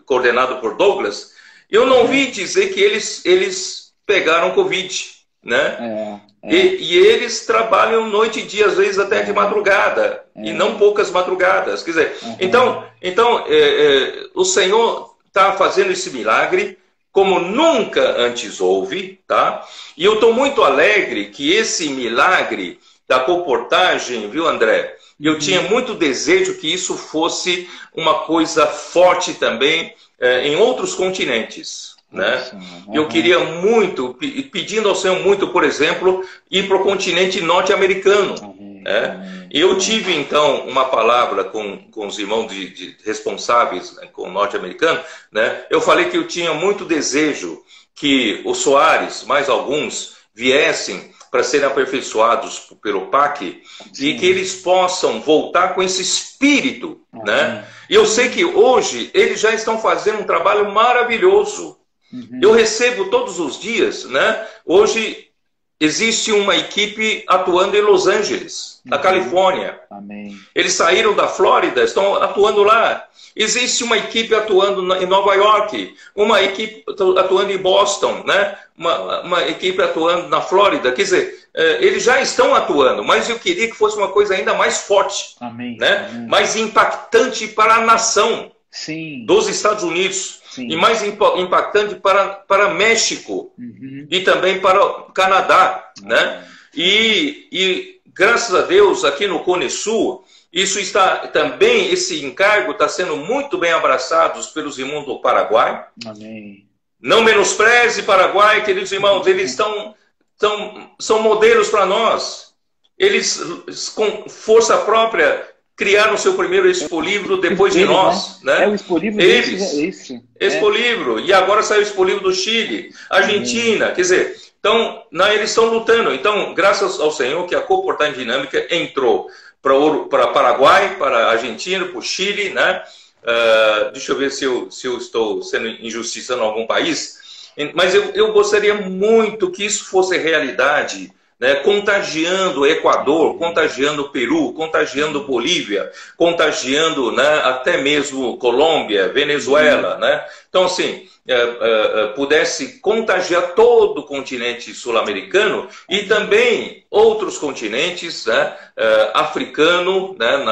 coordenado por Douglas, eu não vi dizer que eles pegaram Covid, né? E eles trabalham noite e dia, às vezes até de madrugada, e não poucas madrugadas. Quer dizer, então o Senhor está fazendo esse milagre como nunca antes houve, tá? E eu estou muito alegre que esse milagre da comportagem, viu, André? Eu tinha muito desejo que isso fosse uma coisa forte também em outros continentes. Né? Eu queria muito, pedindo ao Senhor muito, por exemplo, ir para o continente norte-americano. Né? Eu tive, então, uma palavra com os irmãos responsáveis, né, com o norte-americano. Né? Eu falei que eu tinha muito desejo que o Soares, mais alguns, viessem para serem aperfeiçoados pelo PAC e que eles possam voltar com esse espírito. Né? E eu sei que hoje eles já estão fazendo um trabalho maravilhoso. Eu recebo todos os dias, né? Hoje existe uma equipe atuando em Los Angeles, na Califórnia. Amém. Eles saíram da Flórida, estão atuando lá. Existe uma equipe atuando em Nova York, uma equipe atuando em Boston, né? Uma equipe atuando na Flórida. Quer dizer, eles já estão atuando, mas eu queria que fosse uma coisa ainda mais forte, Amém. Né? Amém. Mais impactante para a nação dos Estados Unidos. Sim. E mais impactante para México e também para o Canadá. Né? E graças a Deus, aqui no Cone Sul, isso está também, esse encargo está sendo muito bem abraçado pelos irmãos do Paraguai. Amém. Não menospreze Paraguai, queridos irmãos, eles são modelos para nós. Eles, com força própria, criaram o seu primeiro Expolivro depois de nós. Né? O Expolivro eles. Expolivro. E agora saiu o Expolivro do Chile, Argentina. Quer dizer, então, eles estão lutando. Então, graças ao Senhor que a Comportagem Dinâmica entrou para Paraguai, para Argentina, para o Chile. Né? Deixa eu ver se eu estou sendo injustiçando algum país. Mas eu gostaria muito que isso fosse realidade. Né, contagiando o Equador, contagiando o Peru, contagiando Bolívia, contagiando, né, até mesmo Colômbia, Venezuela. Né? Então, assim, pudesse contagiar todo o continente sul-americano e também outros continentes, né, africano, né,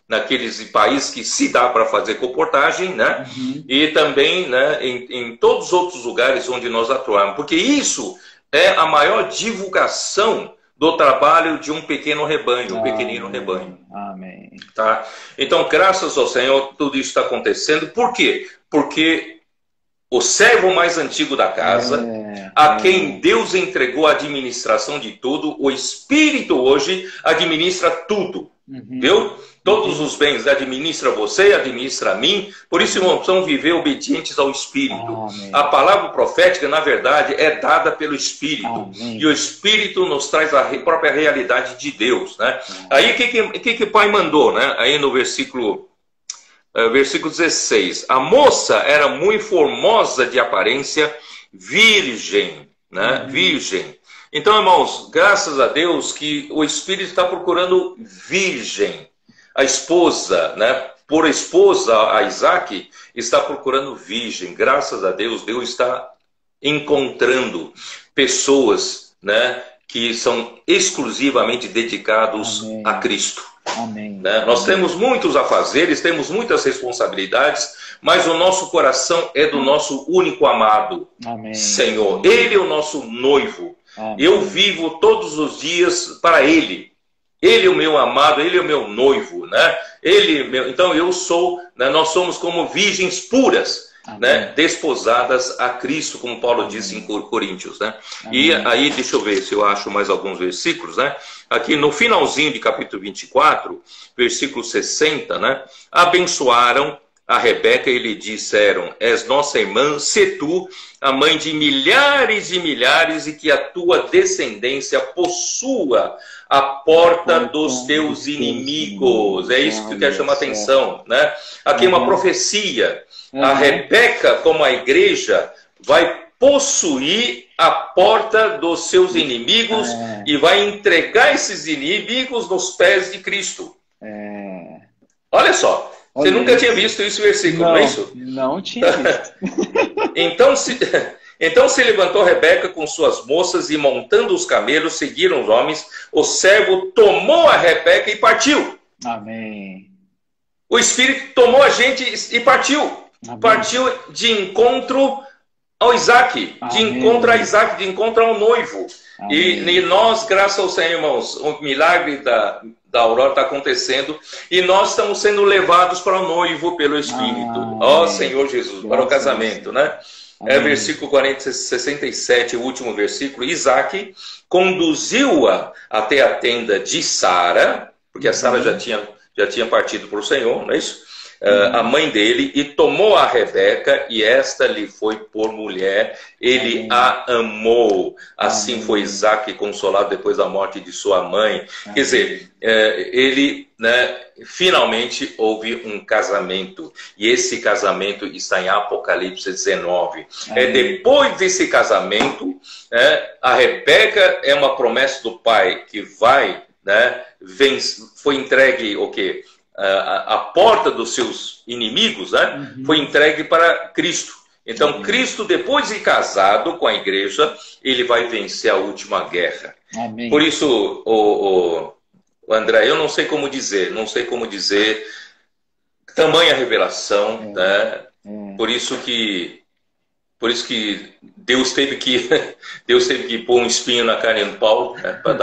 naqueles países que se dá para fazer comportagem, né? E também, né, em todos os outros lugares onde nós atuamos. Porque isso é a maior divulgação do trabalho de um pequeno rebanho, um pequenino rebanho. Amém. Tá? Então, graças ao Senhor, tudo isso está acontecendo. Por quê? Porque o servo mais antigo da casa, a quem Deus entregou a administração de tudo, o Espírito hoje administra tudo. Viu? Todos os bens administra você, administra a mim. Por isso, irmãos, precisamos viver obedientes ao Espírito. A palavra profética, na verdade, é dada pelo Espírito. E o Espírito nos traz a própria realidade de Deus. Né? Aí, o que o Pai mandou? Né? Aí no versículo 16. A moça era muito formosa de aparência, virgem. Né? Virgem. Então, irmãos, graças a Deus que o Espírito está procurando virgem. A esposa, né, por esposa a Isaac, está procurando virgem. Graças a Deus, Deus está encontrando pessoas, né, que são exclusivamente dedicados a Cristo. Amém. Né? Nós temos muitos afazeres, temos muitas responsabilidades, mas o nosso coração é do nosso único amado, Senhor. Ele é o nosso noivo. Eu vivo todos os dias para Ele. Ele é o meu amado, Ele é o meu noivo, né? Então eu sou, né? Nós somos como virgens puras, né? Desposadas a Cristo, como Paulo disse em Coríntios, né? E aí, deixa eu ver se eu acho mais alguns versículos, né? Aqui no finalzinho de capítulo 24, versículo 60, né? Abençoaram a Rebeca e lhe disseram: és nossa irmã, se tu, a mãe de milhares e milhares, e que a tua descendência possua a porta dos teus inimigos. É isso que eu quero chamar a atenção. Né? Aqui é uma profecia. A Rebeca, como a igreja, vai possuir a porta dos seus inimigos e vai entregar esses inimigos nos pés de Cristo. Olha só. Você nunca tinha visto esse versículo, não é isso? Não tinha visto. Então se levantou Rebeca com suas moças e, montando os camelos, seguiram os homens. O servo tomou a Rebeca e partiu. Amém. O Espírito tomou a gente e partiu. Amém. Partiu de encontro ao Isaac, de encontro a Isaac, de encontro ao noivo. E nós, graças ao Senhor, irmãos, o milagre da aurora está acontecendo e nós estamos sendo levados para o noivo pelo Espírito. Ó Senhor Jesus, para o casamento, né? Versículo 67, o último versículo. Isaac conduziu-a até a tenda de Sara, porque a Sara já tinha partido para o Senhor, não é isso? A mãe dele, e tomou a Rebeca, e esta lhe foi por mulher. Ele a amou. Assim foi Isaac consolado depois da morte de sua mãe. Quer dizer, ele, né, finalmente houve um casamento. E esse casamento está em Apocalipse 19. Depois desse casamento, a Rebeca é uma promessa do pai que vai, né, foi entregue o quê? A porta dos seus inimigos, né, foi entregue para Cristo. Então, Cristo, depois de casado com a igreja, ele vai vencer a última guerra. Amém. Por isso, o André, eu não sei como dizer, tamanha revelação, né? Por isso que Deus teve que pôr um espinho na carne do Paulo, né, para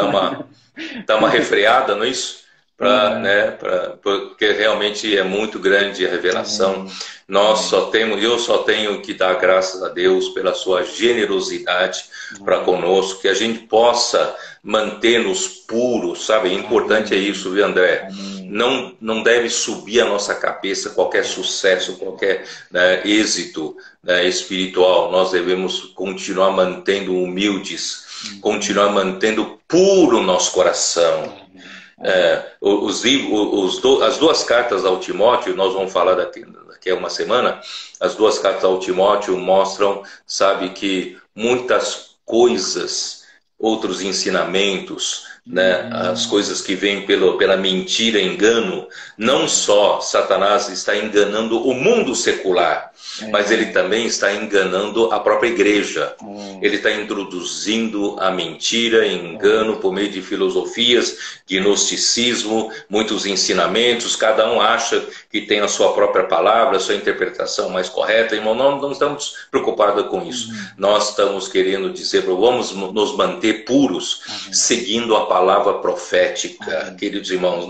dar uma refreada, não é isso? Porque realmente é muito grande a revelação. Eu só tenho que dar graças a Deus pela sua generosidade para conosco, que a gente possa manter-nos puros, sabe? Importante é isso, viu, André? Não deve subir a nossa cabeça qualquer sucesso, qualquer, né, êxito, né, espiritual. Nós devemos continuar mantendo humildes, continuar mantendo puro o nosso coração. As duas cartas ao Timóteo, nós vamos falar daqui a uma semana, as duas cartas ao Timóteo mostram, sabe, que muitas coisas, outros ensinamentos, né, as coisas que vêm pela mentira, engano, não só Satanás está enganando o mundo secular, mas ele também está enganando a própria igreja. Ele está introduzindo a mentira, engano por meio de filosofias, gnosticismo, muitos ensinamentos. Cada um acha que tem a sua própria palavra, a sua interpretação mais correta. Irmão, não estamos preocupados com isso. Nós estamos querendo dizer, vamos nos manter puros, seguindo a palavra profética. Queridos irmãos,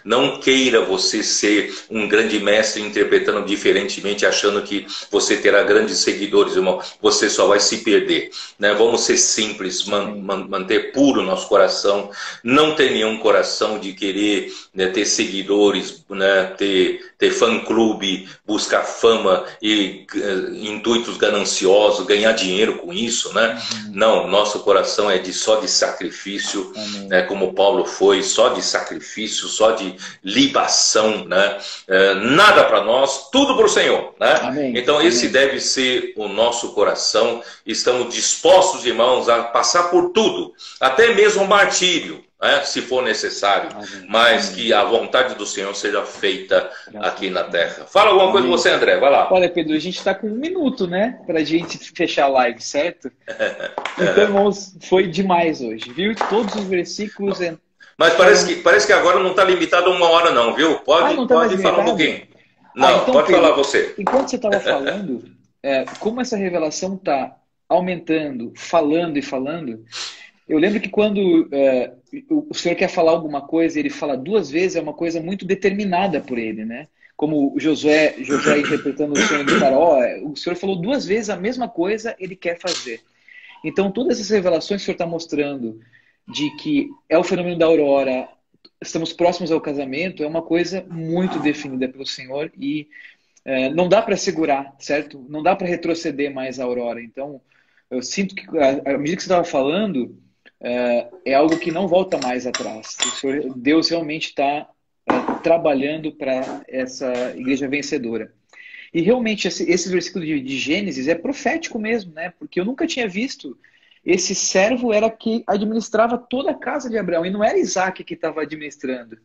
não queira você ser um grande mestre interpretando diferentemente, achando que você terá grandes seguidores, irmão. Você só vai se perder, né? Vamos ser simples, manter puro o nosso coração, não ter nenhum coração de querer, né, ter seguidores, né, ter fã-clube, buscar fama e intuitos gananciosos, ganhar dinheiro com isso, né? Não, nosso coração é só de sacrifício, né, como Paulo foi, só de sacrifício, só de libação, né? Nada para nós, tudo para o Senhor, né? Amém. Então esse deve ser o nosso coração. Estamos dispostos, irmãos, a passar por tudo, até mesmo o martírio, né, se for necessário, mas que a vontade do Senhor seja feita aqui na terra. Fala alguma coisa você, André, vai lá. Olha, Pedro, a gente está com 1 minuto, né, para a gente fechar a live, certo? Então, irmãos, foi demais hoje, viu? Todos os versículos... Mas parece que agora não está limitado a 1 hora não, viu? Pode falar um pouquinho. Não, então, pode Pedro, falar você. Enquanto você estava falando, como essa revelação está aumentando, falando e falando, eu lembro que quando o senhor quer falar alguma coisa e ele fala 2 vezes, é uma coisa muito determinada por ele, né? Como Josué interpretando o sonho do faraó, o senhor falou 2 vezes a mesma coisa, ele quer fazer. Então, todas essas revelações que o senhor está mostrando de que é o fenômeno da aurora, estamos próximos ao casamento, é uma coisa muito definida pelo Senhor e não dá para segurar, certo? Não dá para retroceder mais a aurora. Então, eu sinto que, à medida que você estava falando, é algo que não volta mais atrás. Deus realmente está trabalhando para essa igreja vencedora. E realmente, esse versículo de Gênesis é profético mesmo, né? Porque eu nunca tinha visto. Esse servo era que administrava toda a casa de Abraão, e não era Isaac que estava administrando.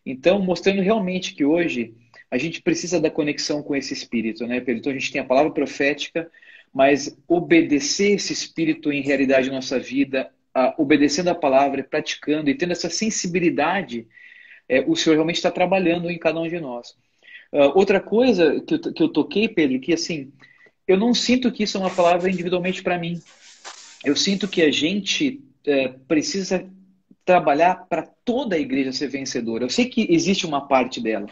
Então, mostrando realmente que hoje a gente precisa da conexão com esse Espírito, né, Pedro? Então, a gente tem a palavra profética, mas obedecer esse Espírito em realidade na nossa vida, obedecendo a palavra, praticando e tendo essa sensibilidade, o Senhor realmente está trabalhando em cada um de nós. Outra coisa que eu toquei, Pedro, que assim, eu não sinto que isso é uma palavra individualmente para mim. Eu sinto que a gente precisa trabalhar para toda a igreja ser vencedora. Eu sei que existe uma parte dela,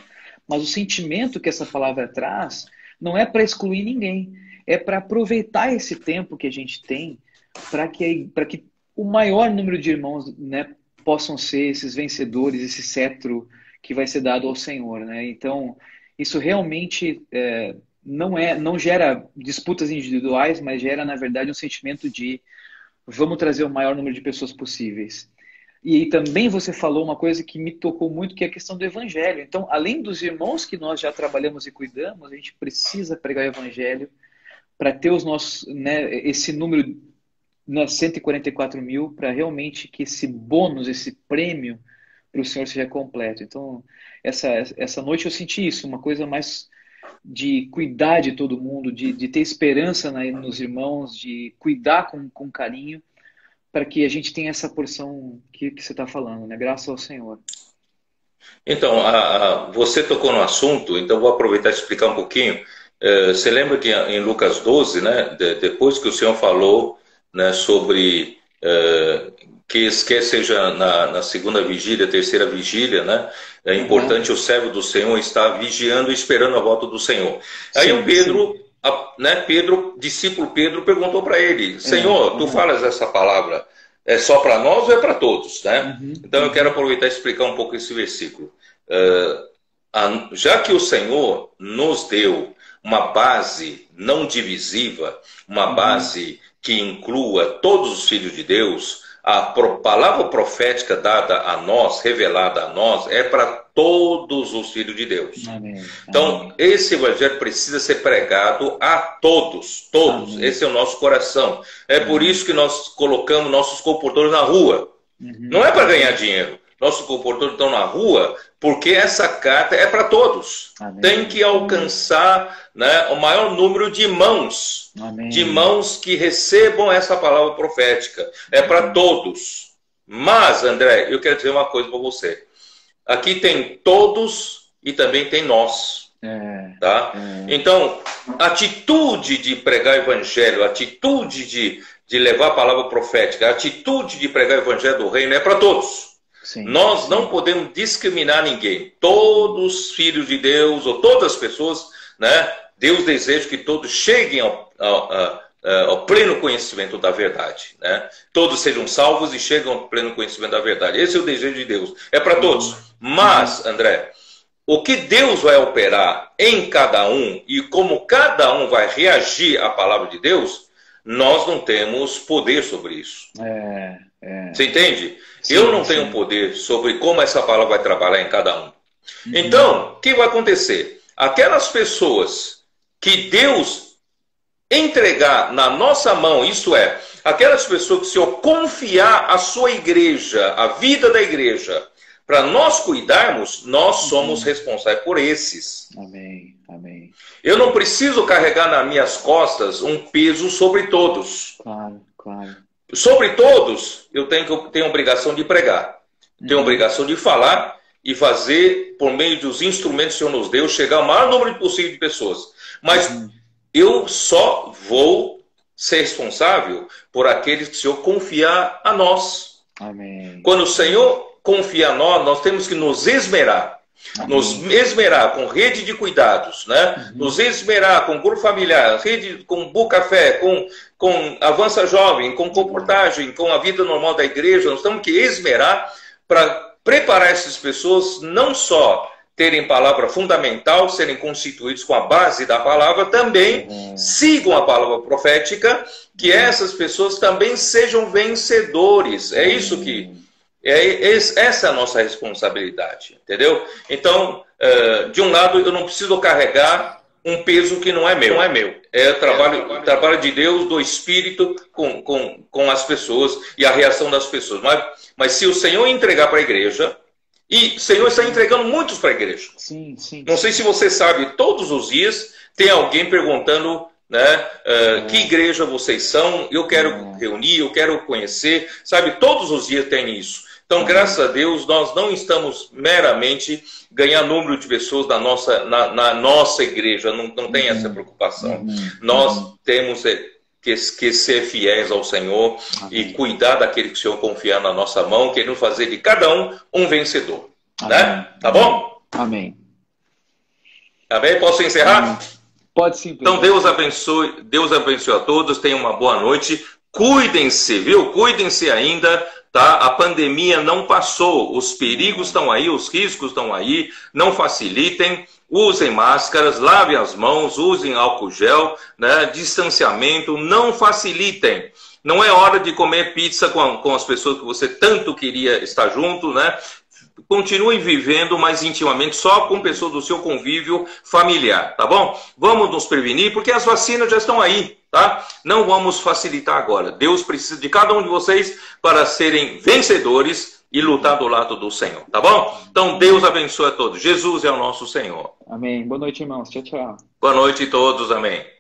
mas o sentimento que essa palavra traz não é para excluir ninguém, é para aproveitar esse tempo que a gente tem para que o maior número de irmãos, né, possam ser esses vencedores, esse cetro que vai ser dado ao Senhor, né? Então, isso realmente não gera disputas individuais, mas gera, na verdade, um sentimento de vamos trazer o maior número de pessoas possíveis. E também você falou uma coisa que me tocou muito, que é a questão do evangelho. Então, além dos irmãos que nós já trabalhamos e cuidamos, a gente precisa pregar o evangelho para ter os nossos, né, esse número, né, 144 mil, para realmente que esse bônus, esse prêmio para o Senhor seja completo. Então, essa noite eu senti isso, uma coisa mais de cuidar de todo mundo, de ter esperança nos irmãos, de cuidar com carinho, para que a gente tenha essa porção que você está falando, né? Graças ao Senhor. Então, você tocou no assunto, então vou aproveitar e explicar um pouquinho. Você lembra que em Lucas 12, né, depois que o Senhor falou, né, sobre que quer seja na segunda vigília, terceira vigília, né, é importante o servo do Senhor estar vigiando e esperando a volta do Senhor. Aí o Pedro, né, discípulo Pedro, perguntou para ele: Senhor, tu falas essa palavra, é só para nós ou é para todos, né? Então eu quero aproveitar e explicar um pouco esse versículo. Já que o Senhor nos deu uma base não divisiva, uma base que inclua todos os filhos de Deus, a palavra profética dada a nós, revelada a nós, é para todos os filhos de Deus. Amém. Então, esse evangelho precisa ser pregado a todos, todos. Amém. Esse é o nosso coração. É por isso que nós colocamos nossos comportadores na rua. Não é para ganhar dinheiro. Nossos comportadores estão na rua porque essa carta é para todos. Amém. Tem que alcançar, né, o maior número de mãos. Amém. De mãos que recebam essa palavra profética. É para todos. Mas, André, eu quero dizer uma coisa para você. Aqui tem todos e também tem nós. Tá? Então, a atitude de pregar o evangelho, a atitude de levar a palavra profética, a atitude de pregar o evangelho do reino é para todos. Sim, nós não podemos discriminar ninguém. Todos os filhos de Deus, ou todas as pessoas, né? Deus deseja que todos cheguem ao pleno conhecimento da verdade, né? Todos sejam salvos e chegam ao pleno conhecimento da verdade. Esse é o desejo de Deus. É para todos. Mas, André, o que Deus vai operar em cada um e como cada um vai reagir à palavra de Deus, nós não temos poder sobre isso. Você entende? Sim, eu não tenho poder sobre como essa palavra vai trabalhar em cada um. Então, o que vai acontecer? Aquelas pessoas que Deus entregar na nossa mão, isto é, aquelas pessoas que se eu confiar a sua igreja, a vida da igreja, para nós cuidarmos, nós somos responsáveis por esses. Amém, amém. Eu não preciso carregar nas minhas costas um peso sobre todos. Claro, claro. Sobre todos, eu tenho a obrigação de pregar. Tenho a obrigação de falar e fazer, por meio dos instrumentos que o Senhor nos deu, chegar ao maior número possível de pessoas. Mas eu só vou ser responsável por aqueles que o Senhor confiar a nós. Amém. Quando o Senhor confia a nós, nós temos que nos esmerar. Amém. Nos esmerar com rede de cuidados, né? Nos esmerar com grupo familiar, rede com Bucafé, com Avança Jovem, com comportagem, com a vida normal da igreja. Nós temos que esmerar para preparar essas pessoas não só terem palavra fundamental, serem constituídos com a base da palavra, também sigam a palavra profética, que essas pessoas também sejam vencedores. É isso que... essa é a nossa responsabilidade, entendeu? Então, de um lado, eu não preciso carregar um peso que não é meu. Não é meu. É o trabalho de Deus, do Espírito com as pessoas e a reação das pessoas. Mas se o Senhor entregar para a igreja, e o Senhor está entregando muitos para a igreja. Sim, sim. Não sei se você sabe, todos os dias tem alguém perguntando... né? Que igreja vocês são? Eu quero reunir, eu quero conhecer, sabe? Todos os dias tem isso. Então, graças a Deus, nós não estamos meramente ganhando número de pessoas na nossa igreja, não tem essa preocupação. Nós temos que ser fiéis ao Senhor. Amém. E cuidar daquele que o Senhor confiar na nossa mão, querendo fazer de cada um vencedor. Né? Tá bom? Amém. Amém? Posso encerrar? Amém. Pode sim. Então Deus abençoe a todos, tenham uma boa noite. Cuidem-se, viu? Cuidem-se ainda, tá? A pandemia não passou, os perigos estão aí, os riscos estão aí, não facilitem, usem máscaras, lavem as mãos, usem álcool gel, né? Distanciamento, não facilitem. Não é hora de comer pizza com as pessoas que você tanto queria estar junto, né? Continuem vivendo mais intimamente só com pessoas do seu convívio familiar, tá bom? Vamos nos prevenir, porque as vacinas já estão aí, tá? Não vamos facilitar agora. Deus precisa de cada um de vocês para serem vencedores e lutar do lado do Senhor, tá bom? Então Deus abençoe a todos. Jesus é o nosso Senhor. Amém. Boa noite, irmãos. Tchau, tchau. Boa noite a todos. Amém.